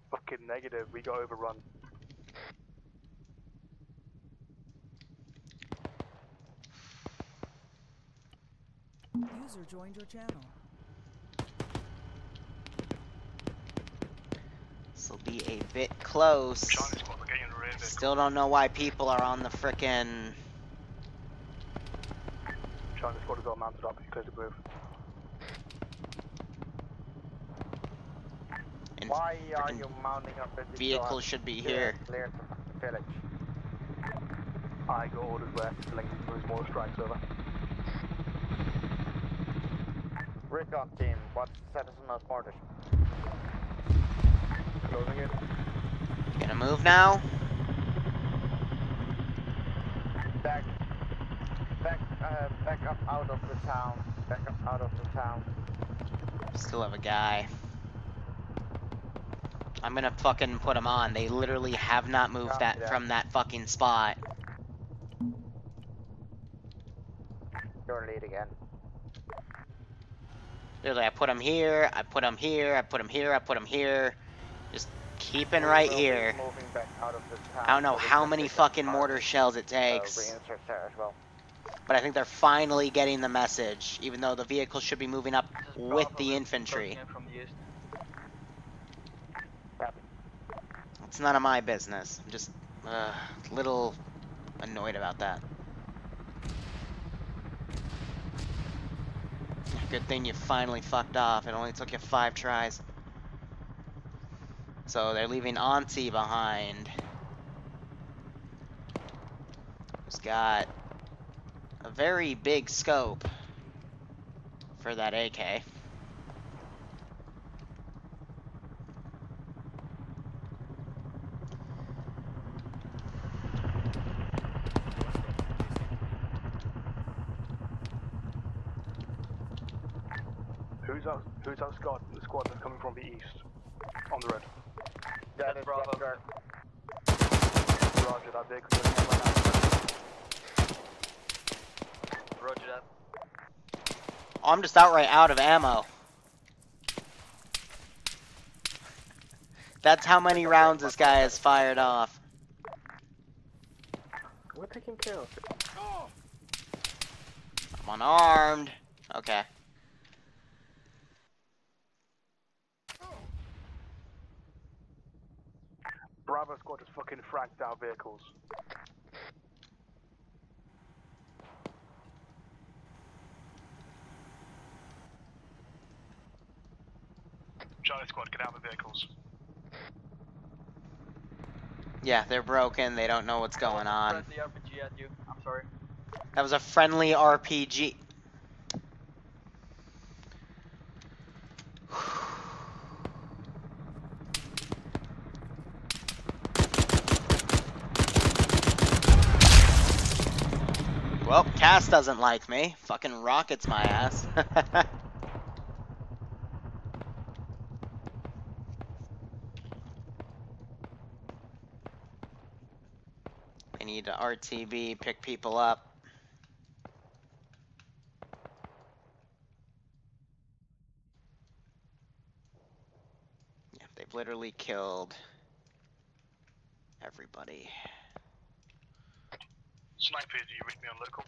Fucking negative, we got overrun. User joined your channel. This will be a bit close. Still don't know why people are on the frickin'. China squad is all mounted up, clear to move. Why are you mounting up at the vehicles should be here. Clear to the village. I got orders where to move more strikes over. Recon team, what's the status on those mortars? Closing it. Gonna move now? Back up out of the town. Back up out of the town. Still have a guy. I'm gonna fucking put him on. They literally have not moved that from that fucking spot. Your lead again. Literally, I put him here, I put him here, I put him here, I put him here. Just keeping right here. Moving back out of the town. I don't know how many fucking mortar shells it takes. But I think they're finally getting the message, even though the vehicle should be moving up with the infantry. It's none of my business. I'm just a little annoyed about that. Good thing you finally fucked off. It only took you 5 tries. So they're leaving Auntie behind. Who's got a very big scope for that AK. Who's that squad that's coming from the east? On the road. That is Bravo. Roger, that vehicle is coming out. Roger that. Oh, I'm just outright out of ammo. That's how many rounds this guy has fired off. We're taking care of it. I'm unarmed. Okay. Bravo squad just fucking fragged our vehicles. Charlie squad, get out of the vehicles. Yeah, they're broken. They don't know what's going on. Friendly RPG at you. I'm sorry. That was a friendly RPG. Well, Cass doesn't like me. Fucking rockets my ass. I need to RTB, pick people up. Yeah, they've literally killed everybody. Sniper, do you read me on local?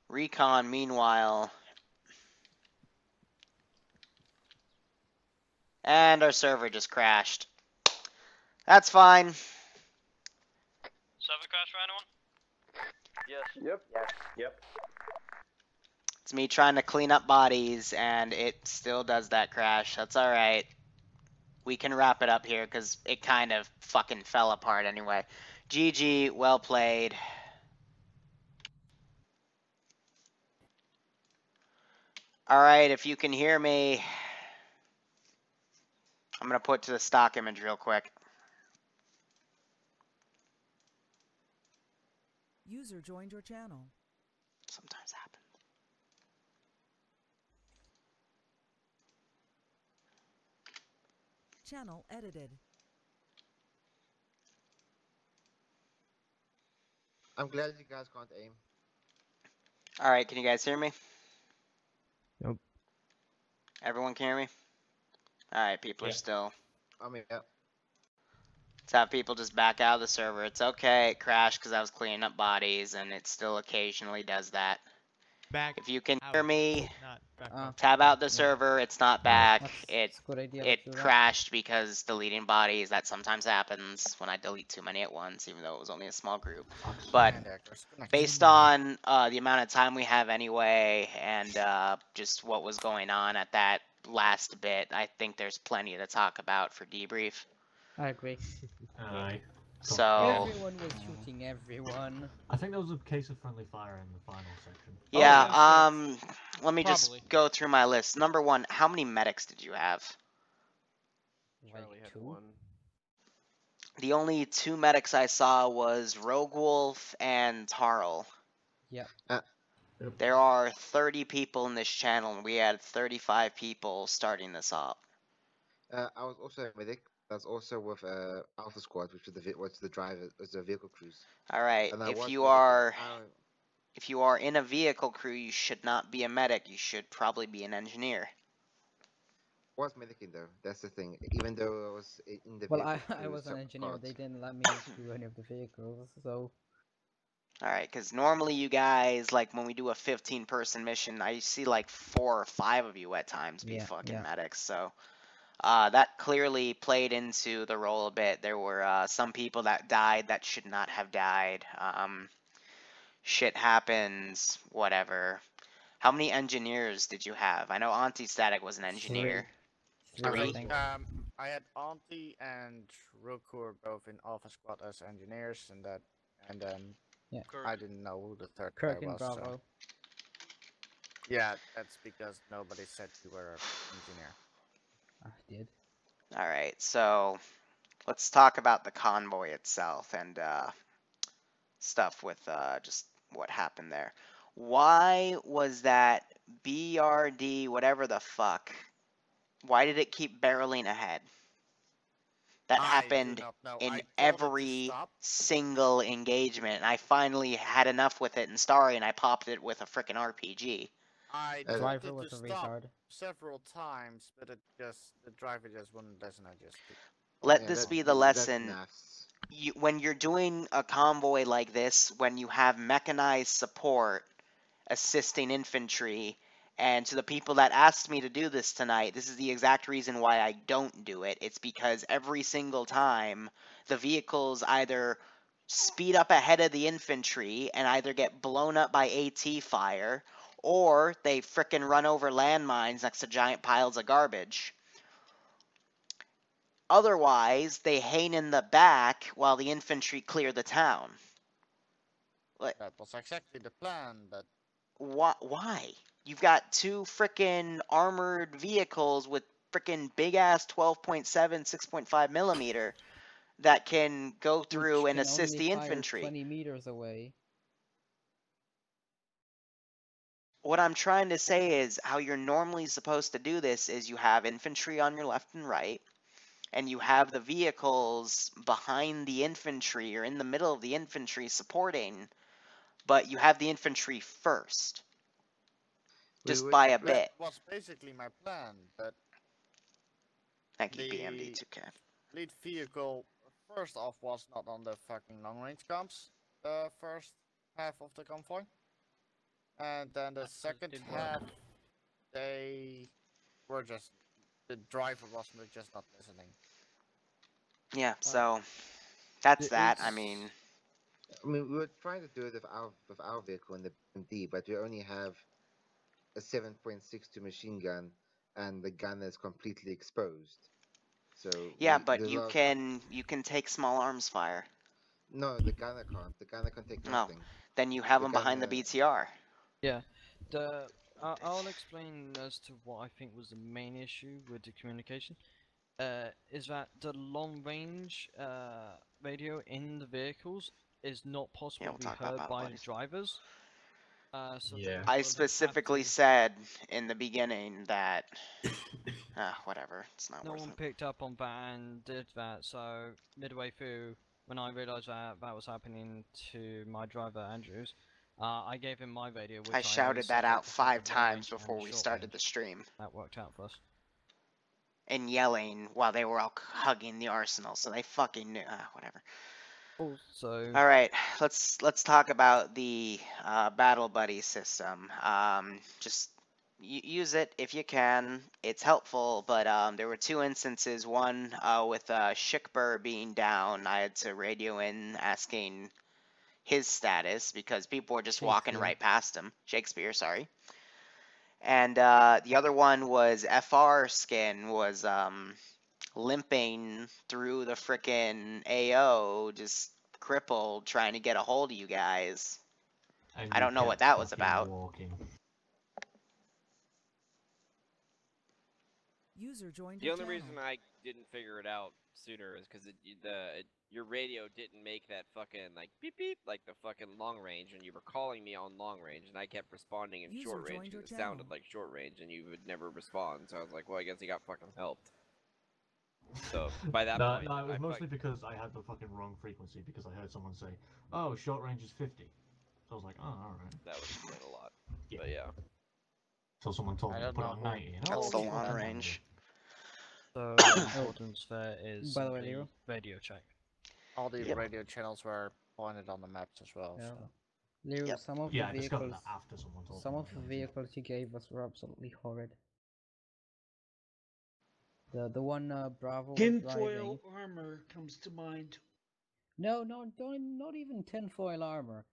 Recon, meanwhile. And our server just crashed. That's fine. Server crash for anyone? Yes. Yep. Yes. Yep. It's me trying to clean up bodies, and it still does that crash. That's alright. We can wrap it up here, because it kind of fucking fell apart anyway. GG, well played. Alright, if you can hear me, I'm going to put to the stock image real quick. User joined your channel. Sometimes happens. Channel edited. I'm glad you guys can't aim. Alright, can you guys hear me? Nope. Everyone can hear me? Alright, people are still... I mean, yeah. Let's have people just back out of the server. It's okay, it crashed because I was cleaning up bodies, and it still occasionally does that. Back if you can out. hear me, Not back tab out the server. It's not back. That's a good idea to It do that. crashed because deleting bodies. That sometimes happens when I delete too many at once, even though it was only a small group. But based on the amount of time we have anyway, and just what was going on at that last bit, I think there's plenty to talk about for debrief. I agree. Aye. So everyone was shooting everyone. I think there was a case of friendly fire in the final section. yeah, let me just Probably. go through my list. Number 1, how many medics did you have? Charlie had 1. The only 2 medics I saw was Rogue Wolf and Tarl. Yeah. There are 30 people in this channel, and we had 35 people starting this up. I was also a medic. That's also with Alpha Squad, which is the driver, is the vehicle crews. All right. If you are in a vehicle crew, you should not be a medic. You should probably be an engineer. I was medicing though. That's the thing. Even though I was in the Well, vehicle I was an engineer. They didn't let me do any of the vehicles, so. Alright, because normally you guys, like when we do a 15-person mission, I see like 4 or 5 of you at times be fucking medics, so that clearly played into the role a bit. There were some people that died that should not have died. Shit happens, whatever. How many engineers did you have? I know Anti-Static was an engineer. I had Auntie and Roku both in Alpha Squad as engineers, and then I didn't know who the third guy Kirk and was. Bravo. So. Yeah, that's because nobody said you were an engineer. I did. Alright, so let's talk about the convoy itself and stuff with just what happened there. Why was that BRD, whatever the fuck, why did it keep barreling ahead? That happened in every single engagement, and I finally had enough with it in Starry, and I popped it with a frickin' RPG. I tried to stop several times, but the driver just wouldn't listen. I just let this be the lesson. When you're doing a convoy like this, when you have mechanized support assisting infantry, and to the people that asked me to do this tonight, this is the exact reason why I don't do it. It's because every single time the vehicles either speed up ahead of the infantry and either get blown up by AT fire, or they frickin' run over landmines next to giant piles of garbage. Otherwise, they hang in the back while the infantry clear the town. That was exactly the plan, but... Why? You've got 2 frickin' armored vehicles with frickin' big-ass 12.7, 6.5 millimeter that can go through and assist the infantry. 20 meters away. What I'm trying to say is how you're normally supposed to do this is you have infantry on your left and right, and you have the vehicles behind the infantry or in the middle of the infantry supporting, but you have the infantry first. Just by a bit. That was basically my plan, but... Thank you, BMD2K. Lead vehicle, first off, was not on the fucking long-range comms, the first half of the convoy. And then the second half, they were just... The driver was just not listening. Yeah, so... That's that, I mean... we were trying to do it with our vehicle in the BMD, but we only have a 7.62 machine gun, and the gun is completely exposed. So yeah, but you can take small arms fire. No, the gunner can't. The gunner can take nothing. No, then you have them behind the BTR. Yeah, I'll explain as to what I think was the main issue with the communication. Is that the long range radio in the vehicles is not possible to be heard by the drivers. So I specifically said in the beginning that whatever, it's not worth it. No one picked up on that and did that, so midway through, when I realised that was happening to my driver Andrews, I gave him my radio. Which I shouted that out 5 times before we started the stream. That worked out for us. And yelling while they were all hugging the arsenal, so they fucking knew. Whatever. Also, all right, let's talk about the battle buddy system. Just use it if you can. It's helpful, but there were 2 instances. One with Shikbur being down, I had to radio in asking his status because people were just walking right past him. Shakespeare, sorry. And the other one was FR Skin was limping through the frickin' AO, just crippled, trying to get a hold of you guys. I don't know what that was about. User joined the only reason I didn't figure it out sooner is because your radio didn't make that fucking like beep beep like the fucking long range, and you were calling me on long range, and I kept responding in short range because it sounded like short range, and you would never respond. So I was like, well, I guess he got fucking helped. So by that point, no, it was mostly because I had the fucking wrong frequency because I heard someone say, "Oh, short range is 50." So I was like, "Oh, all right." That would explain a lot. Yeah. But yeah. So someone told me to put on 90. And that's the long range. So the importance there is by the way, Liru, radio check. All the radio channels were pointed on the maps as well. Yeah. So. Liru, some of Yeah, the I discovered vehicles, that after someone told some me. of the vehicles you gave us were absolutely horrid. The one Bravo was driving. Tinfoil armor comes to mind. No, not even tinfoil armor.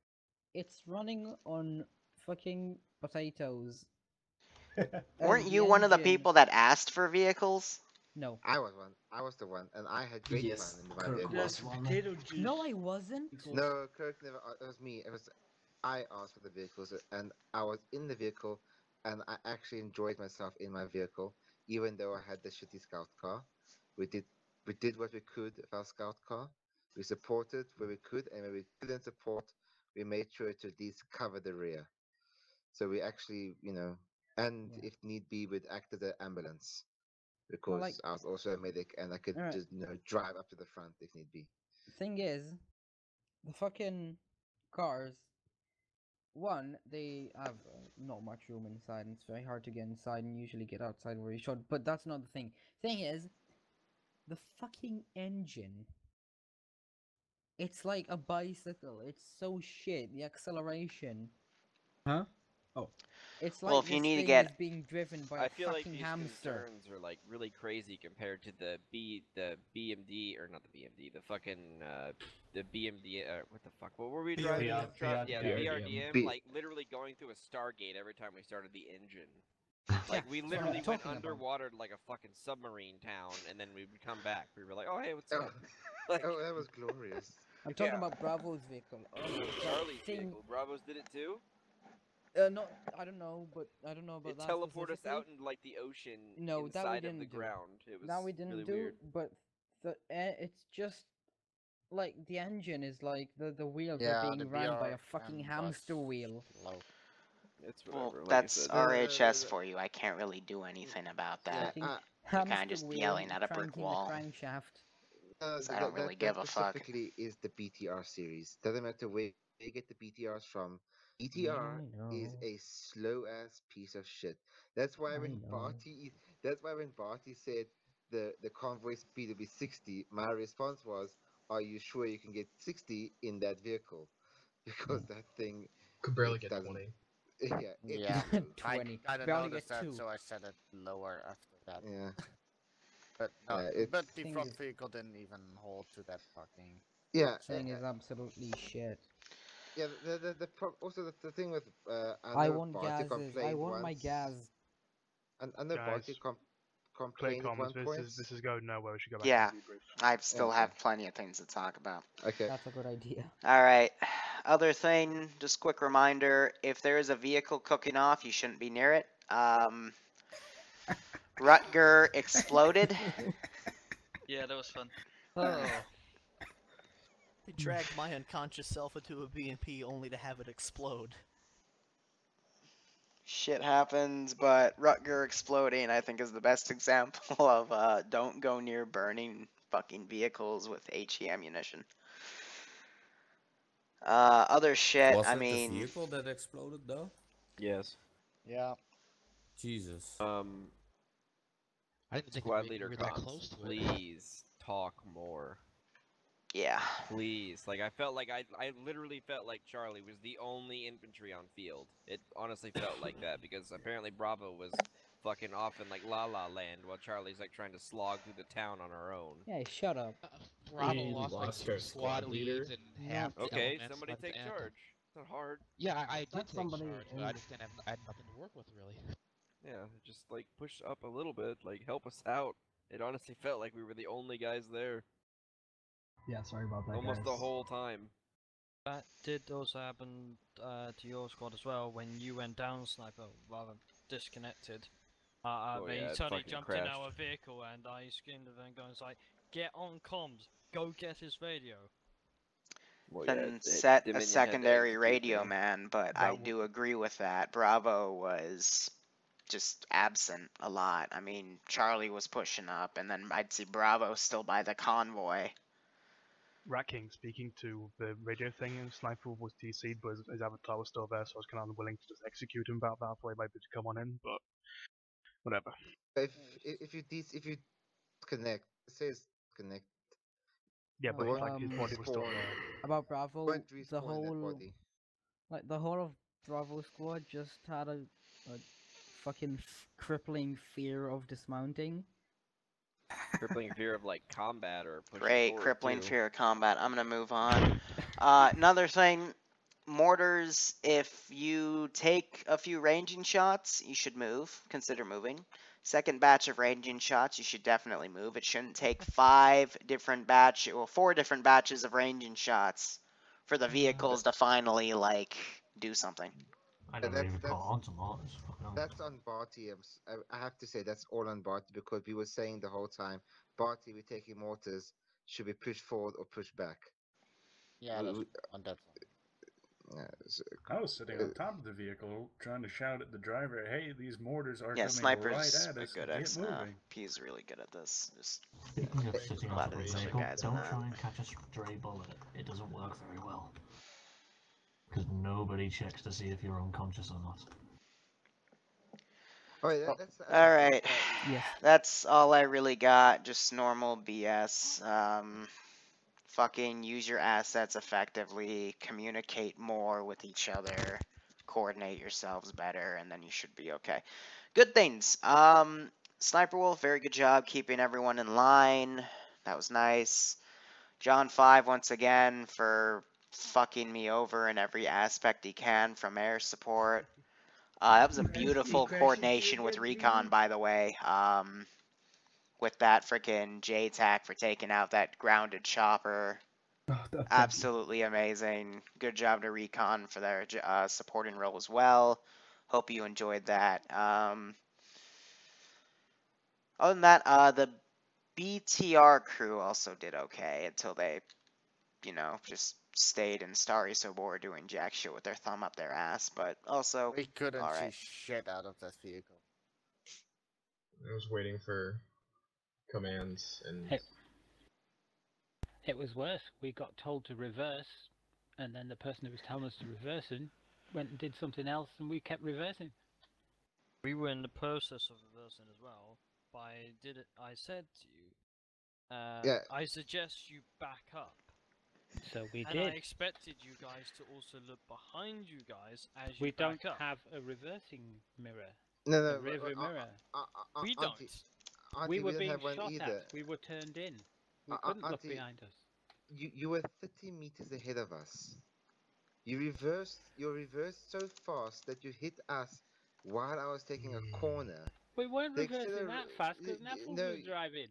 It's running on fucking potatoes. Weren't you one of the people that asked for vehicles? No. I was one. I was the one, and I had great Yes, fun in my Kirk vehicle. was one. Potato juice. No, I wasn't. No, Kirk never. It was me. It was I asked for the vehicles, and I was in the vehicle, and I actually enjoyed myself in my vehicle, even though I had the shitty scout car. We did what we could with our scout car. We supported where we could, and where we couldn't support, we made sure to at least cover the rear. So we actually, and if need be, we'd act as an ambulance because I was also a medic, and I could just drive up to the front if need be. Thing is, the fucking cars. One, they have not much room inside, and it's very hard to get inside, and usually get outside where you should. But that's not the thing. Thing is, the fucking engine. It's like a bicycle. It's so shit. The acceleration. Huh? Oh. It's Well, like if you this need to thing get- is being driven by I a feel like fucking these hamster. concerns are like really crazy compared to the BMD or not the BMD, the fucking the BMD. What the fuck? What were we driving? BRDM. Yeah, the BRDM. Like literally going through a Stargate every time we started the engine. Like we that's what I'm literally went talking about. underwater like a fucking submarine town, and then we would come back. We were like, oh hey, what's up? Oh, that was glorious. I'm talking about Bravo's vehicle. Oh my God, Charlie's thing. vehicle. Bravos did it too. No, I don't know, but I don't know about It that. teleported us specifically. out in like the ocean No, that we inside didn't of the do. ground. It was That we didn't really do, weird. but it's just like the engine is like the wheels Yeah, are the being run by a BR fucking and hamster was wheel. low. It's Well, whatever. Like that's I said. RHS for you. I can't really do anything about that. Fucking You're hamster kind of just wheel yelling at a brick cranking wall. the crankshaft. So I don't really give a fuck. Specifically is the BTR series. Doesn't matter where you get the BTRs from. BTR is a slow ass piece of shit. That's why when Barty said the convoy speed will be 60, my response was, "Are you sure you can get 60 in that vehicle?" Because that thing could barely it get doesn't- 20. Yeah, slow. 20. I kind We of only noticed get that, 2. so I set it lower after that. Yeah. But no, Yeah, but the Thing front is- vehicle didn't even hold to that fucking. Yeah. Thing is absolutely shit. Yeah. Also the thing with I know want Barty gases. I complained want my once- gas. I know Barty Clear complained at one comms. point. This is going nowhere. We should go back Yeah, to debrief. I still Okay. have plenty of things to talk about. Okay. That's a good idea. All right. Other thing, just quick reminder: if there is a vehicle cooking off, you shouldn't be near it. Rutger exploded. Yeah, that was fun. Oh. They dragged my unconscious self into a BMP only to have it explode. Shit happens, but Rutger exploding, I think, is the best example of don't go near burning fucking vehicles with HE ammunition. Other shit, Was I it mean... the vehicle that exploded, though? Yes. Yeah. Jesus. I didn't think Squad we leader were that comms, close to it. please talk more. Yeah. Please, like I felt like I literally felt like Charlie was the only infantry on field. It honestly felt like that because apparently Bravo was fucking off in like La La Land while Charlie's like trying to slog through the town on her own. Yeah, shut up. Bravo We lost like lost 2 our squad squad leader. leads and half the Okay, elements somebody by the take end. charge. It's not hard. Yeah, I did Let take somebody charge, but I in. just didn't have, I had nothing to work with really. Yeah, just like push up a little bit, like help us out. It honestly felt like we were the only guys there. Yeah, sorry about that, Almost guys. the whole time. That did also happen to your squad as well when you went down, Sniper, rather disconnected. They yeah, it suddenly fucking jumped in crashed. our vehicle and I screamed at them going, like, get on comms, go get his radio. Well, yeah, Then it- set Dominion a had to secondary execute radio me. man, but I do agree with that. Bravo was just absent a lot. I mean, Charlie was pushing up, and then I'd see Bravo still by the convoy. Rat King speaking to the radio thing, and Sniper was DC'd, but his avatar was still there, so I was kind of unwilling to just execute him about halfway, maybe to come on in, but whatever. If you disconnect, it says connect. Yeah, but like his body was still there. About Bravo, Won't the respawn in that whole body. Like the whole of Bravo Squad just had a fucking crippling fear of dismounting. Crippling fear of like combat or pushing Great, forward, crippling too. fear of combat. I'm gonna move on. Another thing, mortars, if you take a few ranging shots, you should move. Consider moving. Second batch of ranging shots, you should definitely move. It shouldn't take 4 different batches of ranging shots for the vehicles to finally, like, do something. I never even caught on to mortars. That's on Barty. I have to say that's all on Barty because we were saying the whole time, Barty, we're taking mortars. Should we push forward or push back? Yeah, that's on that one. I was sitting on top of the vehicle trying to shout at the driver, "Hey, these mortars are Yeah, coming snipers right at are us. good Get moving." P's really good at this. Just Speaking of sitting on glad top of these a other vehicle, guys are don't not. try and catch a stray bullet. It doesn't work very well. Because nobody checks to see if you're unconscious or not. All right. That's all I really got. Just normal BS. Fucking use your assets effectively. Communicate more with each other. Coordinate yourselves better, and then you should be okay. Good things. Sniper Wolf, very good job keeping everyone in line. That was nice. John 5 once again for fucking me over in every aspect he can from air support. That was a beautiful coordination with Recon, by the way. With that freaking J-Tac for taking out that grounded chopper. Absolutely amazing. Good job to Recon for their supporting role as well. Hope you enjoyed that. Other than that, the BTR crew also did okay until they, just stayed in Starry Sobor doing jack shit with their thumb up their ass, but also We couldn't all see right. shit out of that vehicle. I was waiting for commands and. It was worse. We got told to reverse, and then the person who was telling us to reverse went and did something else, and we kept reversing. We were in the process of reversing as well, but I said to you, I suggest you back up. So we and did. I expected you guys to also look behind you guys as you We back don't up. have a reversing mirror. No, a rear mirror. We Auntie, we we were didn't being have one shot either. at. We were turned in. We couldn't look behind us. You were 30 meters ahead of us. You reversed so fast that you hit us while I was taking a corner. We weren't reversing that fast because Naffles was driving.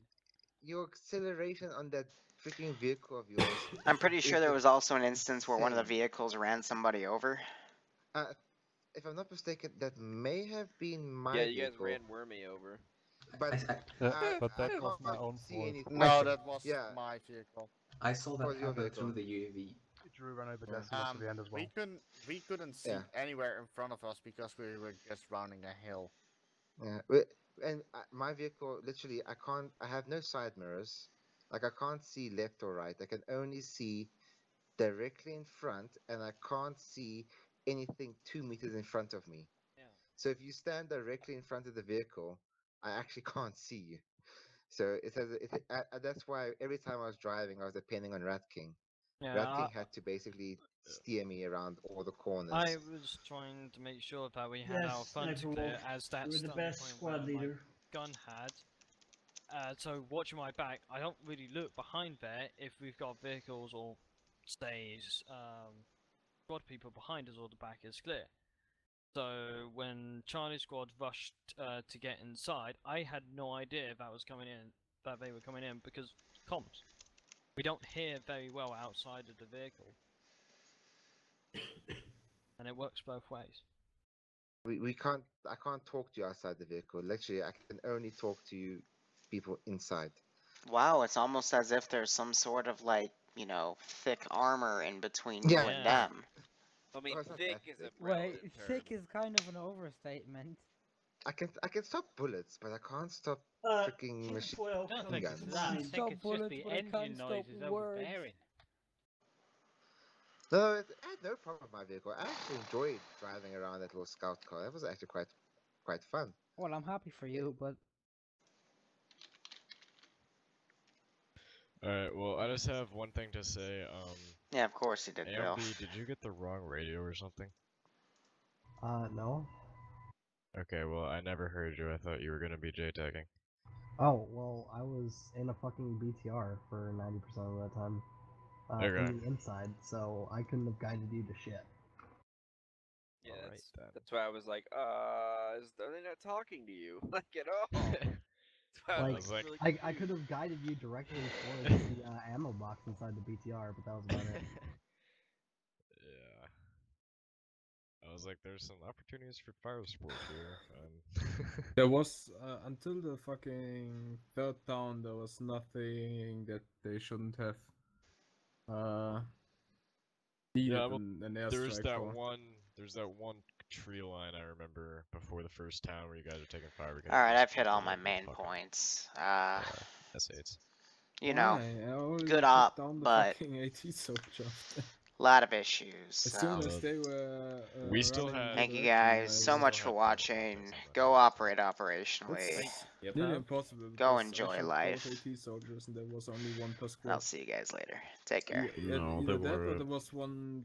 Your acceleration on that freaking vehicle of yours. I'm pretty sure there was also an instance where one of the vehicles ran somebody over. If I'm not mistaken, that may have been my Yeah, you guys vehicle. ran Wormy over. But that was my own fault. No, that was my vehicle. I saw that Was your happen vehicle? through the UAV. Drew ran over Decimus at the end as well. We couldn't see anywhere in front of us because we were just rounding a hill. Yeah, and my vehicle literally, I have no side mirrors. Like I can't see left or right. I can only see directly in front, and I can't see anything 2 meters in front of me. Yeah. So if you stand directly in front of the vehicle, I actually can't see you. So that's why every time I was driving, I was depending on Rat King. Yeah, Rat King had to basically steer me around all the corners. I was trying to make sure that we had our fronts clear, as that You're the best squad leader. My gun had. So watching my back, I don't really look behind there if we've got vehicles or stays, squad people behind us or the back is clear. So when Charlie squad rushed to get inside, I had no idea that they were coming in because comms. We don't hear very well outside of the vehicle. And it works both ways. I can't talk to you outside the vehicle. Literally, I can only talk to you people inside. Wow, it's almost as if there's some sort of thick armor in between you and them. I mean, thick is a Wait, thick is kind of an overstatement. I can stop bullets, but I can't stop freaking machine guns. I think it's just the engine noise is overbearing. No, I had no problem with my vehicle. I actually enjoyed driving around that little scout car. That was actually quite fun. Well, I'm happy for you, but... Alright, well, I just have one thing to say. Yeah, of course he did, Bill. AMB, did you get the wrong radio or something? No. Okay, well, I never heard you. I thought you were gonna be J-tagging. Oh, well, I was in a fucking BTR for 90% of that time. Okay. In the inside, so I couldn't have guided you to shit. Yeah, that's why I was like, are they not talking to you? Like, at all? That's why I was really I could have guided you directly towards the ammo box inside the BTR, but that was about it. Yeah. I was like, there's some opportunities for fire sport here. There was, until the fucking third town, there was nothing that they shouldn't have, needed Yeah, well, an there's airstrike that for. there's that one tree line I remember before the first town where you guys are taking fire. Alright, I've hit all my main points. S8s. You know, Why? I already good took op, down the but fucking AT soldier. lot of issues. As soon So. as they were We still running in had- Thank you direction, guys I so was- much for watching. Go operate operationally. It's nearly impossible. Go because I enjoy shot life. both AT soldiers and there was only one per squad. I'll see you guys later. Take care. Either that or there was one